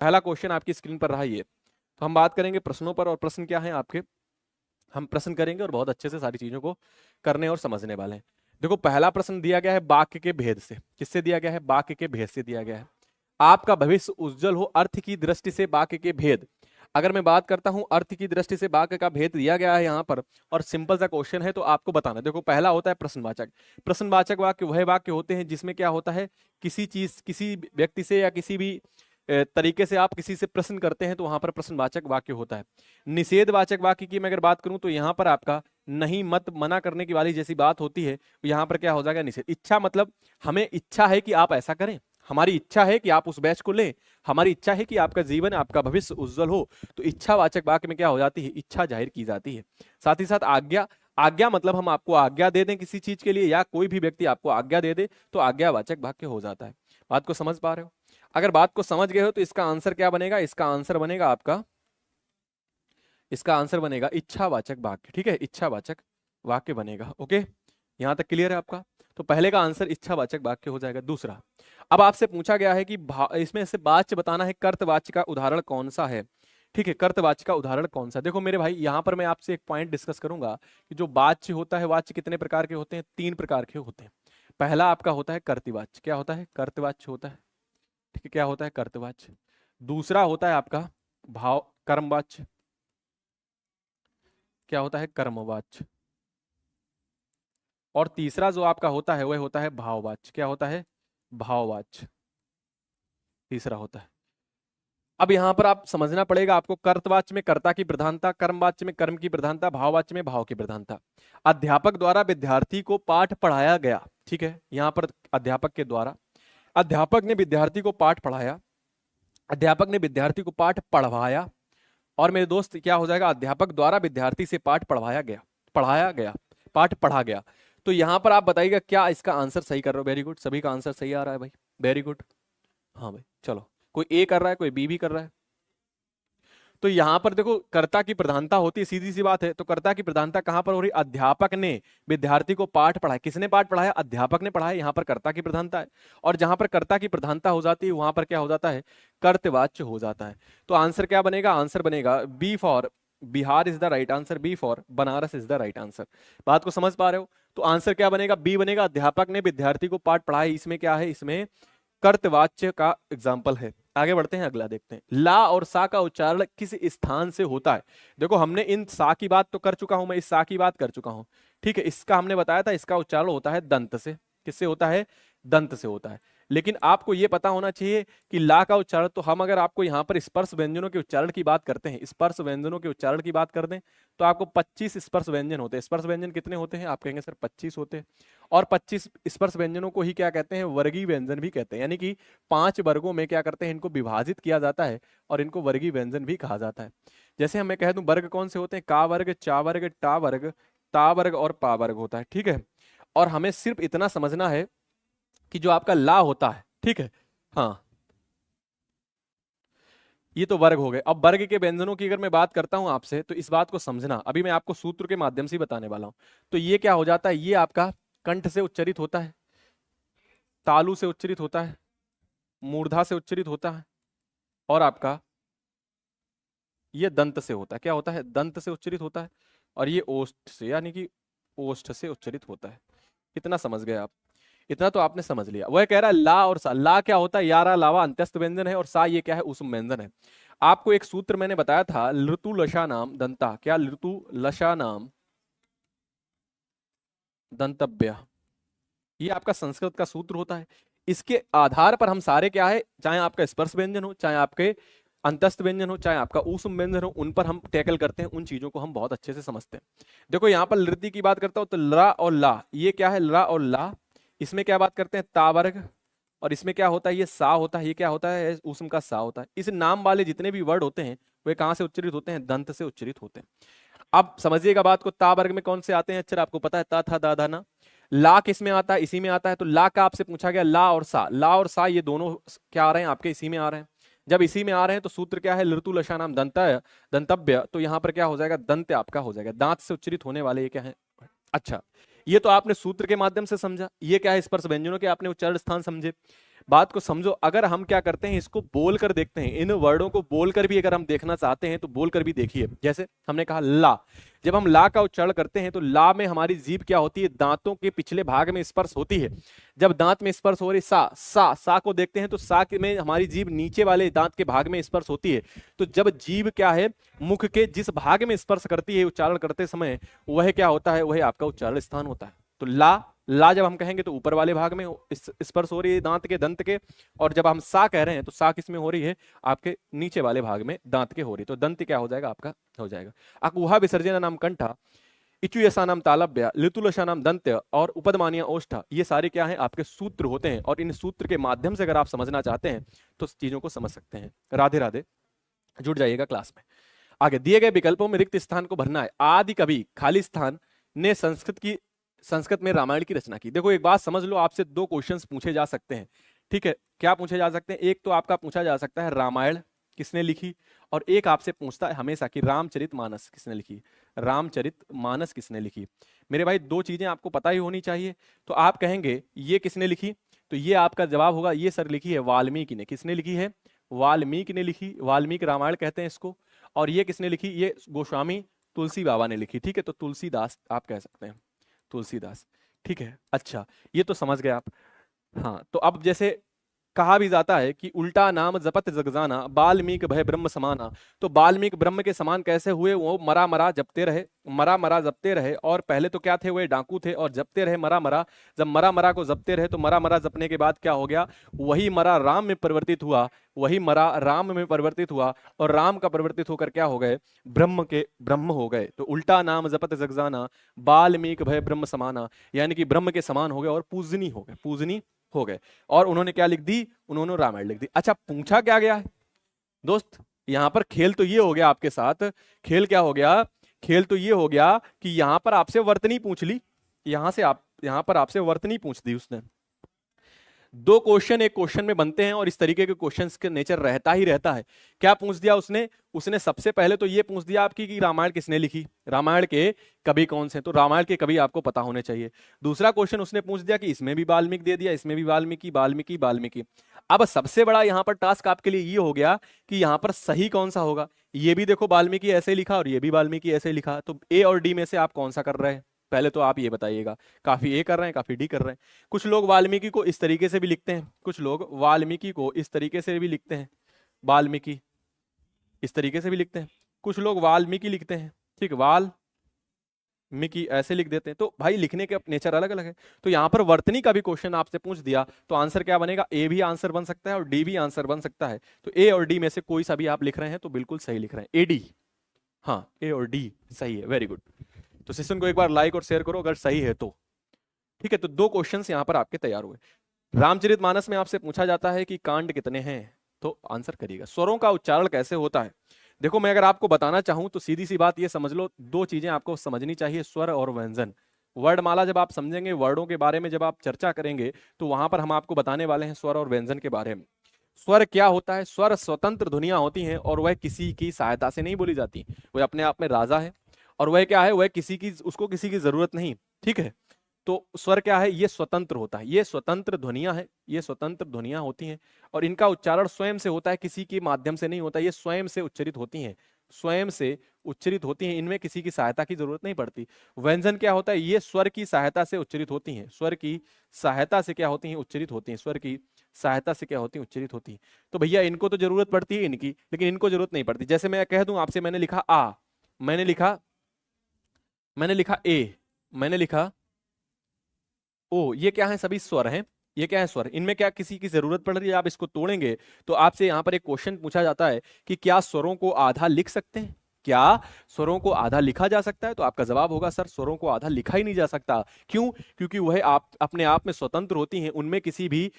पहला क्वेश्चन आपकी स्क्रीन पर रहा ये। तो हम बात करेंगे प्रश्नों पर, और प्रश्न क्या है आपके, हम प्रश्न करेंगे और बहुत अच्छे से सारी चीजों को करने और समझने वाले हैं। देखो पहला प्रश्न दिया गया है वाक्य के भेद से। किससे दिया गया है? वाक्य के भेद से दिया गया है। आपका भविष्य उज्जवल हो अर्थ की दृष्टि से वाक्य के भेद। अगर मैं बात करता हूं अर्थ की दृष्टि से वाक्य का भेद दिया गया है यहाँ पर, और सिंपल सा क्वेश्चन है तो आपको बताना। देखो पहला होता है प्रश्नवाचक। प्रश्नवाचक वाक्य वह वाक्य होते हैं जिसमें क्या होता है, किसी चीज, किसी व्यक्ति से या किसी भी तरीके से आप किसी से प्रश्न करते हैं तो वहां पर प्रश्नवाचक वाक्य होता है। निषेधवाचक वाक्य की मैं अगर बात करूं तो यहां पर आपका नहीं, मत, मना करने की वाली जैसी बात होती है, यहां पर क्या हो जाएगा? निषेध। इच्छा मतलब हमें इच्छा है कि आप ऐसा करें, हमारी इच्छा है कि आप उस बैच को लें, हमारी इच्छा है कि आपका जीवन, आपका भविष्य उज्जवल हो। तो इच्छावाचक वाक्य में क्या हो जाती है? इच्छा जाहिर की जाती है। साथ ही साथ आज्ञा। आज्ञा मतलब हम आपको आज्ञा दे दें किसी चीज के लिए, या कोई भी व्यक्ति आपको आज्ञा दे दे तो आज्ञावाचक वाक्य हो जाता है। बात को समझ पा रहे हो? अगर बात को समझ गए हो तो इसका आंसर क्या बनेगा? इसका आंसर बनेगा आपका, इसका आंसर बनेगा इच्छावाचक वाक्य। ठीक है, इच्छावाचक वाक्य बनेगा। ओके, यहां तक क्लियर है आपका? तो पहले का आंसर इच्छावाचक वाक्य हो जाएगा। दूसरा, अब आपसे पूछा गया है कि इसमें से वाच्य बताना है, कर्तवाच्य का उदाहरण कौन सा है। ठीक है, कर्तवाच्य का उदाहरण कौन सा? देखो मेरे भाई, यहां पर मैं आपसे एक पॉइंट डिस्कस करूंगा कि जो वाच्य होता है, वाच्य कितने प्रकार के होते हैं? 3 प्रकार के होते हैं। पहला आपका होता है कर्तवाच्य। क्या होता है? कर्तवाच्य होता है। ठीक है, क्या होता है? कर्तवाच्य। दूसरा होता है आपका भाव कर्मवाच्य। क्या होता है? कर्मवाच्य। और तीसरा जो आपका होता है वह होता है भाववाच्य। क्या होता है? भाववाच्य तीसरा होता है। अब यहां पर आप समझना पड़ेगा आपको, कर्तवाच्य में कर्ता की प्रधानता, कर्मवाच्य में कर्म की प्रधानता, भाववाच्य में भाव की प्रधानता। अध्यापक द्वारा विद्यार्थी को पाठ पढ़ाया गया। ठीक है, यहां पर अध्यापक के द्वारा, अध्यापक ने विद्यार्थी को पाठ पढ़ाया, अध्यापक ने विद्यार्थी को पाठ पढ़वाया। और मेरे दोस्त क्या हो जाएगा? अध्यापक द्वारा विद्यार्थी से पाठ पढ़वाया गया, पढ़ाया गया, पाठ पढ़ा गया। तो यहां पर आप बताइएगा क्या इसका आंसर सही कर रहे हो? वेरी गुड, सभी का आंसर सही आ रहा है भाई, वेरी गुड। हाँ भाई, चलो, कोई ए कर रहा है, कोई बी भी कर रहा है। तो यहां पर देखो कर्ता की प्रधानता होती है, सीधी सी बात है। तो कर्ता की प्रधानता कहां पर हो रही? अध्यापक ने विद्यार्थी को पाठ पढ़ाया। किसने पाठ पढ़ाया? अध्यापक ने पढ़ाया। यहां पर कर्ता की प्रधानता है। और जहां पर कर्ता की प्रधानता हो जाती है वहां पर क्या हो जाता है? कर्तवाच्य हो जाता है। तो आंसर क्या बनेगा? आंसर बनेगा B for Bihar is the right answer, B for Banaras is the right answer. बात को समझ पा रहे हो? तो आंसर क्या बनेगा? बी बनेगा, अध्यापक ने विद्यार्थी को पाठ पढ़ाया। इसमें क्या है? इसमें कर्तवाच्य का एग्जाम्पल है। आगे बढ़ते हैं, अगला देखते हैं। ला और सा का उच्चारण किस स्थान से होता है? देखो हमने इन सा की बात तो कर चुका हूं, मैं इस सा की बात कर चुका हूं। ठीक है, इसका हमने बताया था, इसका उच्चारण होता है दंत से। किससे होता है? दंत से होता है। लेकिन आपको यह पता होना चाहिए कि ला का उच्चारण, तो हम अगर आपको यहां पर स्पर्श व्यंजनों के उच्चारण की बात करते हैं, स्पर्श व्यंजनों के उच्चारण की बात कर दें, तो आपको 25 स्पर्श व्यंजन होते हैं। स्पर्श व्यंजन कितने होते हैं? आप कहेंगे सर 25 होते हैं। और 25 स्पर्श व्यंजनों को ही क्या कहते हैं? वर्गीय व्यंजन भी कहते हैं। यानी कि 5 वर्गों में क्या करते हैं? इनको विभाजित किया जाता है और इनको वर्गीय व्यंजन भी कहा जाता है। जैसे हम मैं कह दूं वर्ग कौन से होते हैं? का वर्ग, चा वर्ग, टा वर्ग, ता वर्ग और पा वर्ग होता है। ठीक है, और हमें सिर्फ इतना समझना है कि जो आपका ला होता है, ठीक है, हाँ, ये तो वर्ग हो गए। अब वर्ग के व्यंजनों की अगर मैं बात करता हूं आपसे, तो इस बात को समझना, अभी मैं आपको सूत्र के माध्यम से बताने वाला हूं। तो ये क्या हो जाता है? ये आपका कंठ से उच्चरित होता है, तालु से उच्चरित होता है, मूर्धा से उच्चरित होता है, और आपका ये दंत से होता है। क्या होता है? दंत से उच्चरित होता है। और ये ओष्ठ से, यानी कि ओष्ठ से उच्चरित होता है। कितना समझ गए आप? इतना तो आपने समझ लिया। वह कह रहा है ला और सा। ला क्या होता है? यारा लावा अंत्यस्थ व्यंजन है, और सा ये क्या है? उसम व्यंजन है। आपको एक सूत्र मैंने बताया था, ऋतु लशा नाम दंता। क्या? ऋतु लशा नाम दंतव्य। ये आपका संस्कृत का सूत्र होता है। इसके आधार पर हम सारे क्या है, चाहे आपका स्पर्श व्यंजन हो, चाहे आपके अंतस्थ व्यंजन हो, चाहे आपका ऊष्म व्यंजन हो, उन पर हम टैकल करते हैं, उन चीजों को हम बहुत अच्छे से समझते हैं। देखो यहां पर लृति की बात करता हूं तो ला और ला, ये क्या है? ला और ला। इसमें क्या बात करते हैं? ता वर्ग। और इसमें क्या होता है? ये सा होता है। ये क्या होता है? ऊष्म का सा होता है। इस नाम वाले जितने भी वर्ड होते हैं वे कहां से उच्चरित होते हैं? दंत से उच्चरित होते हैं। अब समझिएगा बात को, ता वर्ग में कौन से आते हैं अक्षर? आपको पता है, ता था दा धा ना। ला किस में आता है? इसी में आता है। तो ला का आपसे पूछा गया, ला और सा, ला और सा ये दोनों क्या आ रहे हैं आपके? इसी में आ रहे हैं। जब इसी में आ रहे हैं तो सूत्र क्या है? ऋतु लशा नाम दंता दंतव्य। तो यहां पर क्या हो जाएगा? दंत आपका हो जाएगा, दांत से उच्चरित होने वाले ये क्या है? अच्छा, ये तो आपने सूत्र के माध्यम से समझा, ये क्या है, स्पर्श व्यंजनों के आपने उच्चारण स्थान समझे। बात को समझो, अगर हम क्या करते हैं, इसको बोल कर देखते हैं, इन वर्डों को बोल कर भी अगर हम देखना चाहते हैं तो बोल कर भी देखिए। जैसे हमने कहा ला, जब हम ला का उच्चारण करते हैं तो ला में हमारी जीभ क्या होती है, दांतों के पिछले भाग में स्पर्श होती है। जब दांत में स्पर्श हो रही सा को देखते हैं तो सा में हमारी जीभ नीचे वाले दांत के भाग में स्पर्श होती है। तो जब जीभ क्या है, मुख के जिस भाग में स्पर्श करती है उच्चारण करते समय, वह क्या होता है, वह आपका उच्चारण स्थान होता है। तो ला जब हम कहेंगे तो ऊपर वाले भाग में स्पर्श हो रही है दांत के, दंत के, और जब हम सा कह रहे हैं तो सा किसमें हो रही है, आपके नीचे वाले भाग में दांत के हो रही है। तो दंत क्या हो जाएगा, आपका हो जाएगा। अकुहा विसर्जन नाम कंठा, इचु यसा नाम तालब्य, लितुलशा नाम दंत्य और उपदमानिया ओष्ठा, ये सारे क्या हैं, आपके सूत्र होते हैं। और इन सूत्र के माध्यम से अगर आप समझना चाहते हैं तो चीजों को समझ सकते हैं। राधे राधे, जुड़ जाइएगा क्लास में। आगे दिए गए विकल्पों में रिक्त स्थान को भरना है। आदि कवि खाली स्थान ने संस्कृत में रामायण की रचना की। देखो एक बात समझ लो, आपसे दो क्वेश्चंस पूछे जा सकते हैं, ठीक है। क्या पूछे जा सकते हैं, एक तो आपका पूछा जा सकता है रामायण किसने लिखी, और एक आपसे पूछता है हमेशा कि रामचरितमानस किसने लिखी, रामचरितमानस किसने लिखी। मेरे भाई दो चीजें आपको पता ही होनी चाहिए। तो आप कहेंगे ये किसने लिखी, तो ये आपका जवाब होगा ये सर लिखी है वाल्मीकि ने। किसने लिखी है, वाल्मीकि ने लिखी, वाल्मीकि रामायण कहते हैं इसको। और ये किसने लिखी, ये गोस्वामी तुलसी बाबा ने लिखी, ठीक है। तो तुलसीदास आप कह सकते हैं, तुलसीदास, ठीक है। अच्छा, ये तो समझ गए आप। हाँ, तो अब जैसे कहा भी जाता है कि उल्टा नाम जपत जगजाना, बाल्मीक भय ब्रह्म समाना। तो बाल्मीक ब्रह्म के समान कैसे हुए, वो मरा मरा जपते रहे, मरा मरा जपते रहे। और पहले तो क्या थे, वे डाकू थे और जपते रहे मरा मरा। जब मरा मरा को जपते रहे तो मरा मरा जपने के बाद क्या हो गया, वही मरा राम में परिवर्तित हुआ, वही मरा राम में परिवर्तित हुआ, और राम का परिवर्तित होकर क्या हो गए, ब्रह्म के ब्रह्म हो गए। तो उल्टा नाम जपत जगजाना, बाल्मीक भय ब्रह्म समाना, यानी कि ब्रह्म के समान हो गए और पूजनी हो गए, पूजनी हो गए। और उन्होंने क्या लिख दी, उन्होंने रामायण लिख दी। अच्छा, पूछा क्या गया है दोस्त, यहां पर खेल तो ये हो गया आपके साथ, खेल क्या हो गया, खेल तो ये हो गया कि यहां पर आपसे वर्तनी पूछ ली, यहां पर आपसे वर्तनी पूछ दी उसने। दो क्वेश्चन एक क्वेश्चन में बनते हैं और इस तरीके के क्वेश्चंस के नेचर रहता ही रहता है। क्या पूछ दिया उसने सबसे पहले तो ये पूछ दिया आपकी कि रामायण किसने लिखी, रामायण के कवि कौन से, तो रामायण के कवि आपको पता होने चाहिए। दूसरा क्वेश्चन उसने पूछ दिया कि इसमें भी वाल्मीकि दे दिया, इसमें भी वाल्मीकि वाल्मीकि वाल्मीकि। अब सबसे बड़ा यहाँ पर टास्क आपके लिए ये हो गया कि यहाँ पर सही कौन सा होगा। ये भी देखो वाल्मीकि ऐसे लिखा और ये भी वाल्मीकि ऐसे लिखा, तो ए और डी में से आप कौन सा कर रहे हैं, पहले तो आप ये बताइएगा। काफी ए कर रहे हैं, काफी डी कर रहे हैं। कुछ लोग वाल्मीकि को इस तरीके से भी लिखते हैं, कुछ लोग वाल्मीकि को इस तरीके से भी लिखते हैं, वाल्मीकि इस तरीके से भी लिखते हैं, कुछ लोग वाल्मीकि लिखते हैं, ठीक, वाल्मीकि ऐसे लिख देते हैं। तो भाई लिखने के नेचर अलग अलग है। तो यहाँ पर वर्तनी का भी क्वेश्चन आपसे पूछ दिया तो आंसर क्या बनेगा, ए भी आंसर बन सकता है और डी भी आंसर बन सकता है। तो ए और डी में से कोई सा भी आप लिख रहे हैं तो बिल्कुल सही लिख रहे हैं, ए डी, हाँ ए और डी सही है, वेरी गुड। तो सेशन को एक बार लाइक और शेयर करो अगर सही है तो, ठीक है। तो दो क्वेश्चंस यहां पर आपके तैयार हुए। रामचरितमानस में आपसे पूछा जाता है कि कांड कितने हैं, तो आंसर करिएगा। स्वरों का उच्चारण कैसे होता है, देखो मैं अगर आपको बताना चाहूं तो सीधी सी बात ये समझ लो, दो चीजें आपको समझनी चाहिए, स्वर और व्यंजन। वर्णमाला जब आप समझेंगे, वर्डों के बारे में जब आप चर्चा करेंगे तो वहां पर हम आपको बताने वाले हैं स्वर और व्यंजन के बारे में। स्वर क्या होता है, स्वर स्वतंत्र ध्वनियां होती हैं और वह किसी की सहायता से नहीं बोली जाती, वह अपने आप में राजा है। और वह क्या है, वह उसको किसी की जरूरत नहीं, ठीक है। तो स्वर क्या है, ये स्वतंत्र होता है, ये स्वतंत्र ध्वनियां है, ये स्वतंत्र ध्वनियां होती हैं और इनका उच्चारण स्वयं से होता है, किसी के माध्यम से नहीं होता, ये स्वयं से उच्चरित होती हैं, स्वयं से उच्चरित होती हैं, इनमें किसी की सहायता की जरूरत नहीं पड़ती। व्यंजन क्या होता है, ये स्वर की सहायता से उच्चरित होती हैं, स्वर की सहायता से क्या होती हैं, उच्चरित होती हैं, स्वर की सहायता से क्या होती है, उच्चरित होती है। तो भैया इनको तो जरूरत पड़ती है इनकी, लेकिन इनको जरूरत नहीं पड़ती। जैसे मैं कह दूं आपसे, मैंने लिखा आ, मैंने लिखा ए, मैंने लिखा ओ, ये क्या है, सभी स्वर हैं, ये क्या है स्वर, इनमें क्या किसी की जरूरत पड़ रही है, आप इसको तोड़ेंगे तो आपसे यहां पर एक क्वेश्चन पूछा जाता है कि क्या स्वरों को आधा लिख सकते हैं, क्या स्वरों को आधा लिखा जा सकता है, तो आपका जवाब होगा सर स्वरों को आधा लिखा ही नहीं जा सकता। क्यों, क्योंकि वह आप अपने आप में स्वतंत्र होती हैं, उनमें किसी भी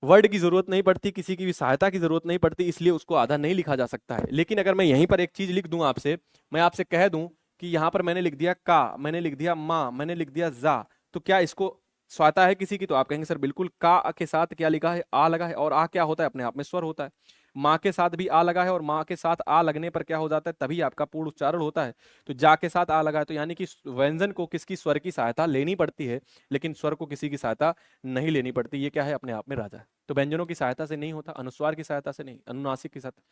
वर्ड की जरूरत नहीं पड़ती, किसी की भी सहायता की जरूरत नहीं पड़ती, इसलिए उसको आधा नहीं लिखा जा सकता है। लेकिन अगर मैं यहीं पर एक चीज लिख दूं आपसे, मैं आपसे कह दूं कि यहां पर मैंने लिख दिया का, मैंने लिख दिया माँ, मैंने लिख दिया जा, तो क्या इसको सहायता है किसी की, तो आप कहेंगे सर बिल्कुल, का के साथ क्या लिखा है, आ लगा है, और आ क्या होता है, अपने आप में स्वर होता है। माँ के साथ भी आ लगा है और माँ के साथ आ लगने पर क्या हो जाता है, तभी आपका पूर्ण उच्चारण होता है। तो जा के साथ आ लगा है, तो यानी कि व्यंजन को किसकी, स्वर की सहायता लेनी पड़ती है, लेकिन स्वर को किसी की सहायता नहीं लेनी पड़ती। ये क्या है, अपने आप में राजा है। तो व्यंजनों की सहायता से नहीं होता, अनुस्वार की सहायता से नहीं, अनुनासिक की सहायता,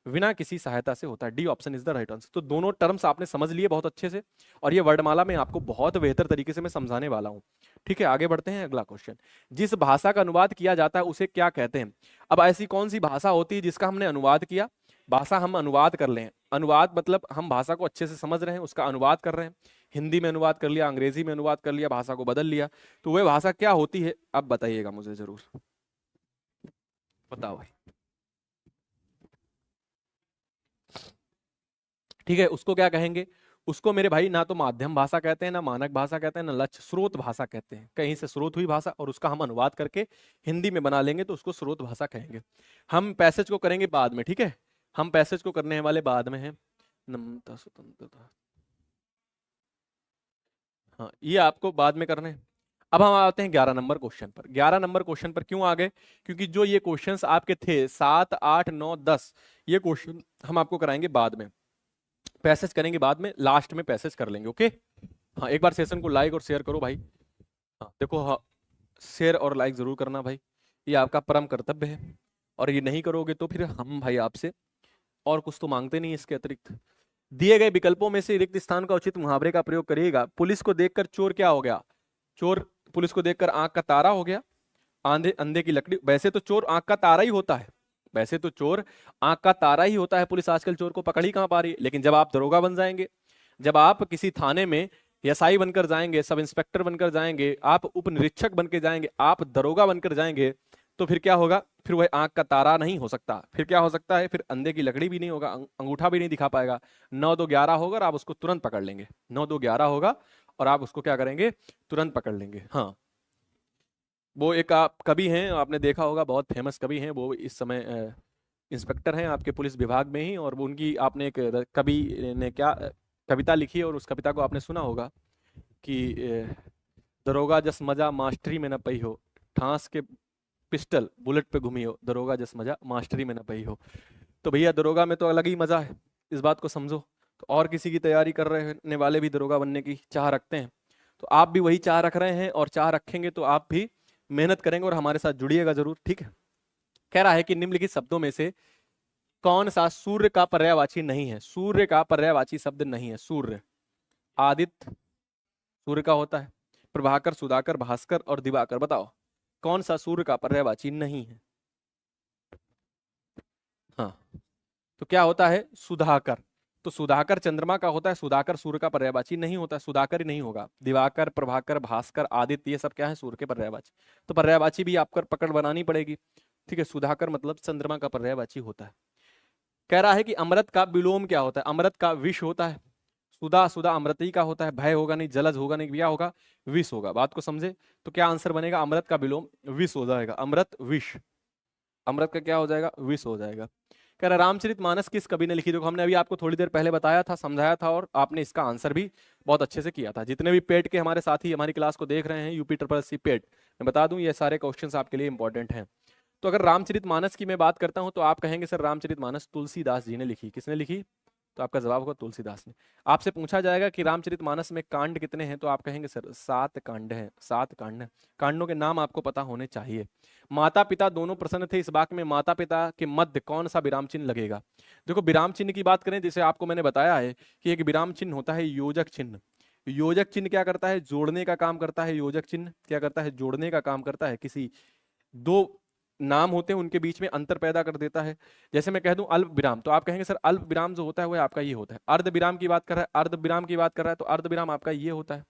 बिना किसी सहायता से होता है। D option is the right answer. तो दोनों टर्म्स आपने समझ लिए बहुत अच्छे से, और ये वर्णमाला में आपको बहुत बेहतर तरीके से मैं समझाने वाला हूं। ठीक है, आगे बढ़ते हैं। अगला क्वेश्चन, जिस भाषा का अनुवाद किया जाता है उसे क्या कहते हैं? अब ऐसी कौन सी भाषा होती है जिसका हमने अनुवाद किया? भाषा हम अनुवाद कर लें, अनुवाद मतलब हम भाषा को अच्छे से समझ रहे हैं, उसका अनुवाद कर रहे हैं। हिंदी में अनुवाद कर लिया, अंग्रेजी में अनुवाद कर लिया, भाषा को बदल लिया, तो वह भाषा क्या होती है? अब बताइएगा मुझे जरूर, बताओ भाई। ठीक है, उसको क्या कहेंगे? उसको मेरे भाई ना तो माध्यम भाषा कहते हैं, ना मानक भाषा कहते हैं, ना लक्ष्य, स्रोत भाषा कहते हैं। कहीं से स्रोत हुई भाषा और उसका हम अनुवाद करके हिंदी में बना लेंगे तो उसको स्रोत भाषा कहेंगे। हम पैसेज को करेंगे बाद में, ठीक है, हम पैसेज को करने वाले बाद में हैं। नम्रता, स्वतंत्रता, हाँ ये आपको बाद में करने हैं। अब हम आते हैं 11 नंबर क्वेश्चन पर। 11 नंबर क्वेश्चन पर क्यों आ गए? क्योंकि जो ये क्वेश्चंस आपके थे 7, 8, 9, 10, ये क्वेश्चन हम आपको कराएंगे बाद में, पैसेज करेंगे बाद में, लास्ट में पैसेज कर लेंगे। ओके, हाँ एक बार सेशन को लाइक और शेयर करो भाई। हाँ देखो, हाँ शेयर और लाइक जरूर करना भाई, ये आपका परम कर्तव्य है, और ये नहीं करोगे तो फिर हम भाई आपसे और कुछ तो मांगते नहीं इसके अतिरिक्त। दिए गए विकल्पों में से रिक्त स्थान का उचित मुहावरे का प्रयोग करिएगा। पुलिस को देखकर चोर क्या हो गया? चोर पुलिस को देखकर आंख का तारा हो गया। आंधे अंधे की लकड़ी, वैसे तो चोर आंख का तारा ही होता है, वैसे तो चोर आंख का तारा ही होता है। पुलिस आजकल चोर को पकड़ ही कहां पा रही है। लेकिन जब आप दरोगा बन जाएंगे, जब आप किसी थाने में एसआई बनकर जाएंगे, सब इंस्पेक्टर बनकर जाएंगे, आप उप निरीक्षक बन के जाएंगे, आप दरोगा बनकर जाएंगे, तो फिर क्या होगा? फिर वह आंख का तारा नहीं हो सकता। फिर क्या हो सकता है? फिर अंधे की लकड़ी भी नहीं होगा, अंगूठा भी नहीं दिखा पाएगा। 9 2 11 होगा और आप उसको तुरंत पकड़ लेंगे। 9 2 11 होगा और आप उसको क्या करेंगे? तुरंत पकड़ लेंगे। हाँ, वो एक आप कवि हैं, आपने देखा होगा, बहुत फेमस कवि हैं वो, इस समय इंस्पेक्टर हैं आपके पुलिस विभाग में ही। और वो उनकी आपने एक कवि ने क्या कविता लिखी है, और उस कविता को आपने सुना होगा कि दरोगा जस मजा मास्टरी में न पई हो, ठांस के पिस्टल बुलेट पे घूमी हो, दरोगा जस मजा मास्टरी में न पई हो। तो भैया दरोगा में तो अलग ही मजा है, इस बात को समझो। तो और किसी की तैयारी कर रहने वाले भी दरोगा बनने की चाह रखते हैं, तो आप भी वही चाह रख रहे हैं और चाह रखेंगे, तो आप भी मेहनत करेंगे और हमारे साथ जुड़िएगा जरूर। ठीक है, कह रहा है कि निम्नलिखित शब्दों में से कौन सा सूर्य का पर्यायवाची नहीं है? सूर्य का पर्यायवाची शब्द नहीं है। सूर्य, आदित्य सूर्य का होता है, प्रभाकर, सुधाकर, भास्कर और दिवाकर। बताओ कौन सा सूर्य का पर्यायवाची नहीं है? हाँ, तो क्या होता है? सुधाकर। तो सुधाकर चंद्रमा का होता है, सुधाकर सूर्य का पर्यायवाची नहीं होता, सुधाकर ही नहीं होगा। दिवाकर, प्रभाकर, भास्कर, आदित्य, ये सब क्या है? सूर्य के पर्यायवाची। तो पर्यायवाची भी आपको पकड़ बनानी पड़ेगी। ठीक है, सुधाकर मतलब चंद्रमा का पर्यायवाची होता है। कह रहा है कि अमृत का विलोम क्या होता है? अमृत का विष होता है। सुधा, सुधा अमृत ही का होता है। भय होगा नहीं, जलज होगा नहीं, क्या होगा? विष होगा। बात को समझे? तो क्या आंसर बनेगा? अमृत का विलोम विष हो जाएगा। अमृत विष, अमृत का क्या हो जाएगा? विष हो जाएगा। कह रहा रामचरितमानस किस कवि ने लिखी? देखो हमने अभी आपको थोड़ी देर पहले बताया था, समझाया था, और आपने इसका आंसर भी बहुत अच्छे से किया था। जितने भी पेट के हमारे साथी हमारी क्लास को देख रहे हैं, यूपी ट्रिपल सी पेट, मैं बता दूं ये सारे क्वेश्चंस आपके लिए इंपॉर्टेंट हैं। तो अगर रामचरितमानस की मैं बात करता हूं तो आप कहेंगे सर रामचरितमानस तुलसीदास जी ने लिखी। किसने लिखी? तो आपका जवाब होगा तुलसीदास ने। आपसे पूछा जाएगा कि रामचरितमानस में कांड कितने हैं, तो आप कहेंगे सर 7 कांड हैं। 7 कांड हैं। कांडों के नाम आपको पता होने चाहिए। माता पिता दोनों प्रसन्न थे, इस वाक्य में माता पिता के मध्य कौन सा विराम चिन्ह लगेगा? देखो विराम चिन्ह की बात करें, जैसे आपको मैंने बताया है कि एक विराम चिन्ह होता है योजक चिन्ह। योजक चिन्ह क्या करता है? जोड़ने का काम करता है। योजक चिन्ह क्या करता है? जोड़ने का काम करता है। किसी दो नाम होते हैं उनके बीच में अंतर पैदा कर देता है। जैसे मैं कह दूं अल्प विराम, तो आप कहेंगे सर अल्प विराम जो होता है वो आपका ये होता है। अर्ध विराम की बात कर रहा है, अर्ध विराम की बात कर रहा है, तो अर्ध विराम आपका ये होता है।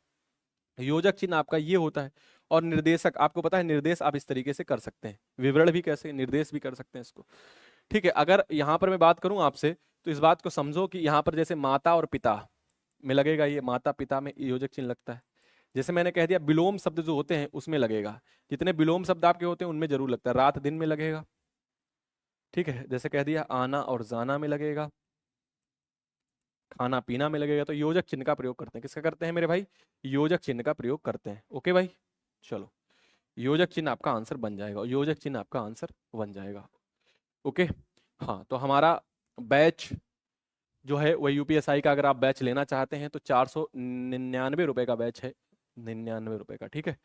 योजक चिन्ह आपका ये होता है। और निर्देशक, आपको पता है निर्देश आप इस तरीके से कर सकते हैं, विवरण भी कैसे, निर्देश भी कर सकते हैं इसको। ठीक है, अगर यहां पर मैं बात करूं आपसे, तो इस बात को समझो कि यहां पर जैसे माता और पिता में लगेगा, ये माता पिता में योजक चिन्ह लगता है। जैसे मैंने कह दिया विलोम शब्द जो होते हैं उसमें लगेगा। जितने विलोम शब्द आपके होते हैं उनमें जरूर लगता है। रात दिन में लगेगा। ठीक है, जैसे कह दिया आना और जाना में लगेगा, खाना पीना में लगेगा। तो योजक चिन्ह का प्रयोग करते हैं। किसका करते हैं मेरे भाई? योजक चिन्ह का प्रयोग करते हैं। ओके भाई, चलो योजक चिन्ह आपका आंसर बन जाएगा, योजक चिन्ह आपका आंसर बन जाएगा। ओके, हाँ, तो हमारा बैच जो है वह यूपीएसआई का अगर आप बैच लेना चाहते हैं तो 499 रुपए का बैच है, 99 रुपए का, ठीक है।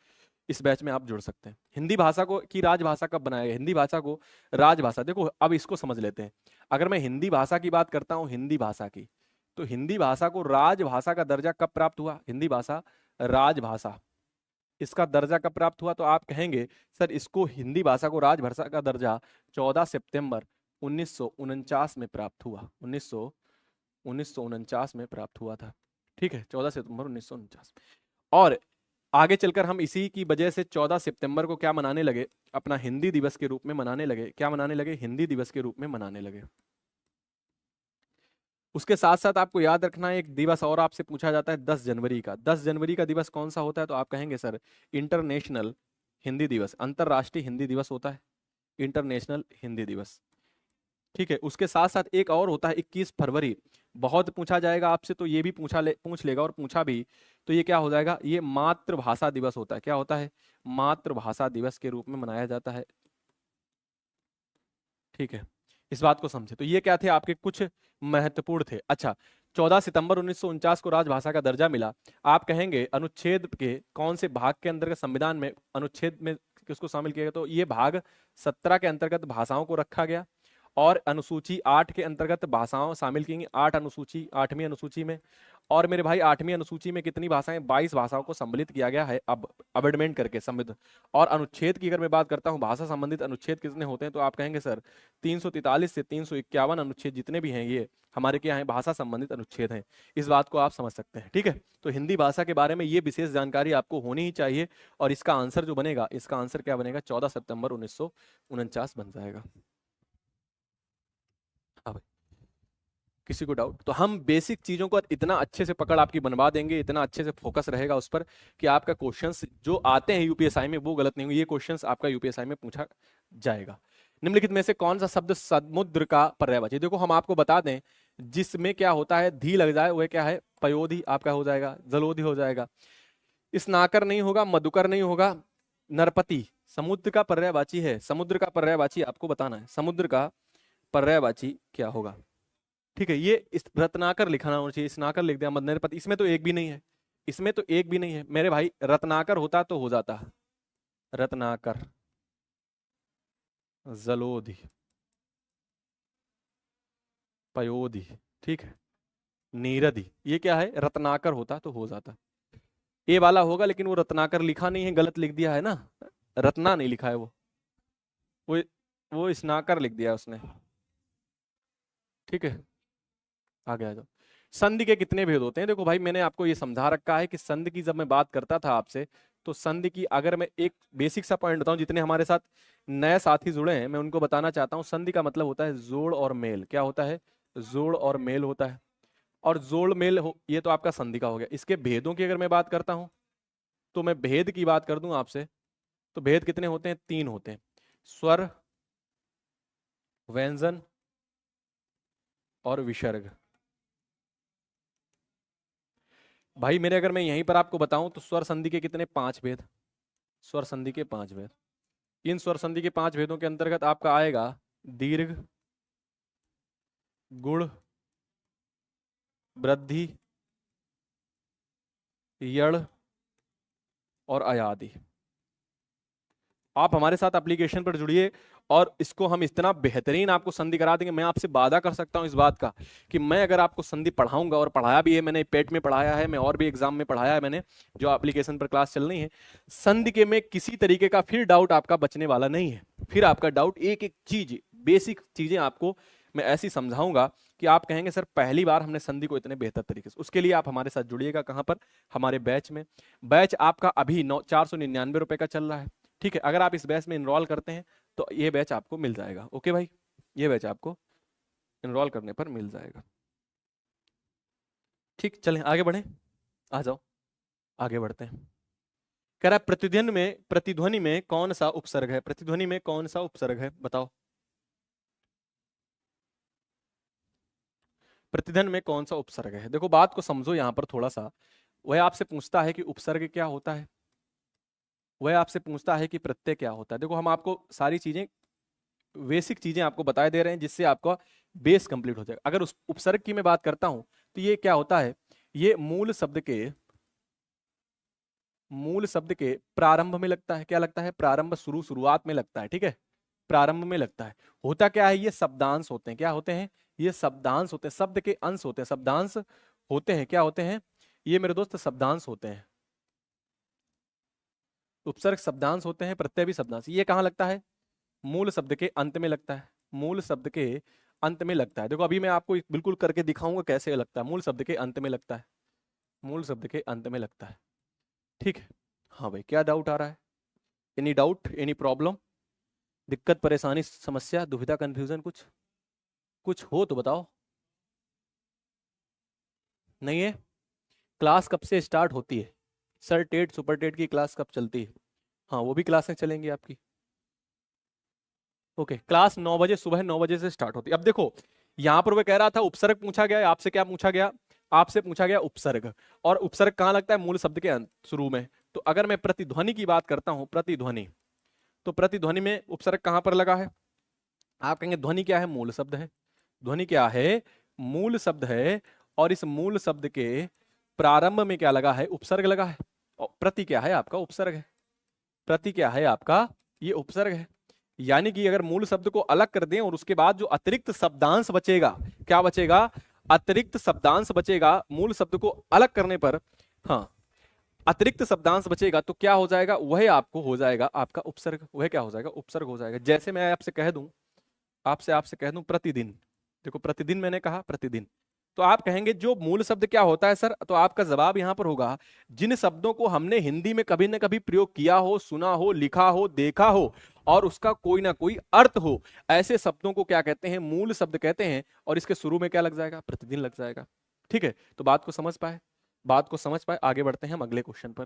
इस बैच में आप जुड़ सकते हैं। हिंदी भाषा को की राजभाषा कब बनाया गया? हिंदी भाषा को राजभाषा, देखो अब इसको समझ लेते हैं। अगर मैं हिंदी भाषा की बात करता हूं, हिंदी भाषा की, तो हिंदी भाषा को राजभाषा का दर्जा कब प्राप्त हुआ? हिंदी भाषा राजभाषा, इसका दर्जा कब प्राप्त हुआ? तो आप कहेंगे सर इसको हिंदी भाषा को राजभाषा का दर्जा 14 सितंबर 1949 में प्राप्त हुआ। 1949 में प्राप्त हुआ था, ठीक है, 14 सितंबर 1949। और आगे चलकर हम इसी की वजह से 14 सितंबर को क्या मनाने लगे? अपना हिंदी दिवस के रूप में मनाने लगे। क्या मनाने लगे? हिंदी दिवस के रूप में मनाने लगे। उसके साथ साथ आपको याद रखना है एक दिवस और आपसे पूछा जाता है 10 जनवरी का। 10 जनवरी का दिवस कौन सा होता है? तो आप कहेंगे सर इंटरनेशनल हिंदी दिवस, अंतरराष्ट्रीय हिंदी दिवस होता है, इंटरनेशनल हिंदी दिवस, ठीक है। उसके साथ साथ एक और होता है 21 फरवरी, बहुत पूछा जाएगा आपसे, तो ये भी पूछ लेगा और पूछा भी, तो ये क्या हो जाएगा? ये मातृभाषा दिवस होता है। क्या होता है? मातृभाषा दिवस के रूप में मनाया जाता है, ठीक है। इस बात को समझे। तो ये क्या थे आपके कुछ महत्वपूर्ण थे। अच्छा, 14 सितंबर 1949 को राजभाषा का दर्जा मिला। आप कहेंगे अनुच्छेद के कौन से भाग के अंतर्गत संविधान में अनुच्छेद में किसको शामिल किया गया? तो ये भाग 17 के अंतर्गत भाषाओं को रखा गया, और अनुसूची 8 के अंतर्गत भाषाओं शामिल की गई। 8वीं अनुसूची में, और मेरे भाई 8वीं अनुसूची में कितनी भाषाएं? 22 भाषाओं को सम्मिलित किया गया है अब अमेंडमेंट करके संविधान। और अनुच्छेद की अगर मैं बात करता हूं, भाषा संबंधित अनुच्छेद कितने होते हैं? तो आप कहेंगे सर 343 से 351 अनुच्छेद जितने भी हैं ये हमारे क्या हैं? भाषा संबंधित अनुच्छेद हैं। इस बात को आप समझ सकते हैं, ठीक है। तो हिंदी भाषा के बारे में ये विशेष जानकारी आपको होनी ही चाहिए। और इसका आंसर जो बनेगा, इसका आंसर क्या बनेगा? 14 सितंबर 1949 बन जाएगा। हाँ भाई, किसी को डाउट? तो हम बेसिक चीजों को इतना अच्छे से पकड़ आपकी बनवा देंगे, इतना अच्छे से फोकस रहेगा उस पर कि आपका क्वेश्चंस जो आते हैं यूपीएसआई में वो गलत नहीं होंगे। ये क्वेश्चंस आपका यूपीएसआई में पूछा जाएगा। निम्नलिखित में से कौन सा शब्द समुद्र का पर्यायवाची? देखो हम आपको बता दें, जिसमें क्या होता है धी लग जाए वह क्या है? पयोधी आपका हो जाएगा, जलोधी हो जाएगा। स्नाकर नहीं होगा, मधुकर नहीं होगा, नरपति समुद्र का पर्यायवाची है। समुद्र का पर्यायवाची आपको बताना है, समुद्र का पर्यायवाची क्या होगा, ठीक है। ये इस रत्नाकर लिखना होना चाहिए, स्नाकर लिख दिया, मदनपति, इसमें तो एक भी नहीं है, इसमें तो एक भी नहीं है मेरे भाई। रत्नाकर होता तो हो जाता, रत्नाकर, जलोधि, पयोधि, ठीक है, नीरधि, ये क्या है? रत्नाकर होता तो हो जाता। ए वाला होगा, लेकिन वो रत्नाकर लिखा नहीं है, गलत लिख दिया है ना, रत्ना नहीं लिखा है वो वो स्नाकर लिख दिया उसने, ठीक है। आगे आ जाओ। संधि के कितने भेद होते हैं? देखो भाई मैंने आपको ये समझा रखा है कि संधि की जब मैं बात करता था आपसे, तो संधि की अगर मैं एक बेसिक सा पॉइंट बताऊं, जितने हमारे साथ नए साथी जुड़े हैं मैं उनको बताना चाहता हूं। संधि का मतलब होता है जोड़ और मेल। क्या होता है? जोड़ और मेल होता है। और जोड़ मेल ये तो आपका संधि का हो गया। इसके भेदों की अगर मैं बात करता हूं, तो मैं भेद की बात कर दूं आपसे, तो भेद कितने होते हैं? 3 होते हैं, स्वर, व्यंजन और विसर्ग। भाई मेरे अगर मैं यहीं पर आपको बताऊं तो स्वर संधि के कितने? 5 भेद। स्वर संधि के 5 भेद। इन स्वर संधि के 5 भेदों के अंतर्गत आपका आएगा दीर्घ, गुण, वृद्धि, यड़ और अयादि। आप हमारे साथ एप्लीकेशन पर जुड़िए और इसको हम इतना बेहतरीन आपको संधि करा देंगे। मैं आपसे वादा कर सकता हूं इस बात का कि मैं अगर आपको संधि पढ़ाऊंगा, और पढ़ाया भी है मैंने, पेट में पढ़ाया है मैं, और भी एग्जाम में पढ़ाया है मैंने, जो एप्लीकेशन पर क्लास चल रही है, संधि के में किसी तरीके का फिर डाउट आपका बचने वाला नहीं है। फिर आपका डाउट एक एक चीज, बेसिक चीजें आपको मैं ऐसी समझाऊंगा कि आप कहेंगे सर पहली बार हमने संधि को इतने बेहतर तरीके से। उसके लिए आप हमारे साथ जुड़िएगा। कहां पर? हमारे बैच में। बैच आपका अभी 499 रुपए का चल रहा है, ठीक है। अगर आप इस बैच में इनरोल करते हैं तो ये बैच आपको मिल जाएगा। ओके भाई, ये बैच आपको इनरोल करने पर मिल जाएगा, ठीक। चलें आगे बढ़े, आ जाओ आगे बढ़ते हैं। कह रहा है प्रतिध्वनि में कौन सा उपसर्ग है? प्रतिध्वनि में कौन सा उपसर्ग है बताओ? प्रतिध्वनि में कौन सा उपसर्ग है? देखो बात को समझो यहां पर थोड़ा सा। वह आपसे पूछता है कि उपसर्ग क्या होता है, वह आपसे पूछता है कि प्रत्यय क्या होता है। देखो हम आपको सारी चीजें बेसिक चीजें आपको बताए दे रहे हैं जिससे आपका बेस कंप्लीट हो जाएगा। अगर उस उपसर्ग की मैं बात करता हूं तो ये क्या होता है, ये मूल शब्द के प्रारंभ में लगता है। क्या लगता है? प्रारंभ, शुरुआत में लगता है। ठीक है, प्रारंभ में लगता है। होता क्या है, ये शब्दांश होते हैं। क्या होते हैं? ये शब्दांश होते हैं, शब्द के अंश होते हैं, शब्दांश होते हैं। क्या होते हैं ये मेरे दोस्त? शब्दांश होते हैं। उपसर्ग शब्दांश होते हैं, प्रत्यय भी शब्दांश। ये कहाँ लगता है? मूल शब्द के अंत में लगता है। मूल शब्द के अंत में लगता है। देखो अभी मैं आपको बिल्कुल करके दिखाऊंगा कैसे लगता है। मूल शब्द के अंत में लगता है, मूल शब्द के अंत में लगता है। ठीक है, हाँ भाई, क्या डाउट आ रहा है? एनी डाउट, एनी प्रॉब्लम, दिक्कत, परेशानी, समस्या, दुविधा, कंफ्यूजन, कुछ कुछ हो तो बताओ। नहीं है? क्लास कब से स्टार्ट होती है? सर टेट सुपर टेट की क्लास कब चलती है? हाँ, वो भी क्लासें चलेंगी आपकी। ओके, क्लास 9 बजे, सुबह 9 बजे से स्टार्ट होती है। अब देखो यहां पर वो कह रहा था उपसर्ग पूछा गया है आपसे। क्या पूछा गया? आपसे पूछा गया उपसर्ग। और उपसर्ग कहाँ लगता है? मूल शब्द के अंत, शुरू में। तो अगर मैं प्रतिध्वनि की बात करता हूं, प्रतिध्वनि, तो प्रतिध्वनि में उपसर्ग कहां पर लगा है? आप कहेंगे ध्वनि क्या है? मूल शब्द है। ध्वनि क्या है? मूल शब्द है। और इस मूल शब्द के प्रारंभ में क्या लगा है? उपसर्ग लगा है। और प्रति क्या है आपका? उपसर्ग है। प्रति क्या है आपका? ये उपसर्ग है। यानी कि अगर मूल शब्द को अलग कर दें और उसके बाद जो अतिरिक्त शब्दांश बचेगा, क्या बचेगा? अतिरिक्त शब्दांश बचेगा मूल शब्द को अलग करने पर। हाँ, अतिरिक्त शब्दांश बचेगा तो क्या हो जाएगा? वह आपको हो जाएगा आपका उपसर्ग। वह क्या हो जाएगा? उपसर्ग हो जाएगा। जैसे मैं आपसे कह दूं, आपसे कह दूं प्रतिदिन। देखो प्रतिदिन मैंने कहा, प्रतिदिन। तो आप कहेंगे जो मूल शब्द क्या होता है सर? तो आपका जवाब यहां पर होगा जिन शब्दों को हमने हिंदी में कभी ना कभी प्रयोग किया हो, सुना हो, लिखा हो, देखा हो और उसका कोई ना कोई अर्थ हो, ऐसे शब्दों को क्या कहते हैं? मूल शब्द कहते हैं। और इसके शुरू में क्या लग जाएगा? प्रतिदिन लग जाएगा। ठीक है, तो बात को समझ पाए? बात को समझ पाए? आगे बढ़ते हैं हम अगले क्वेश्चन पर।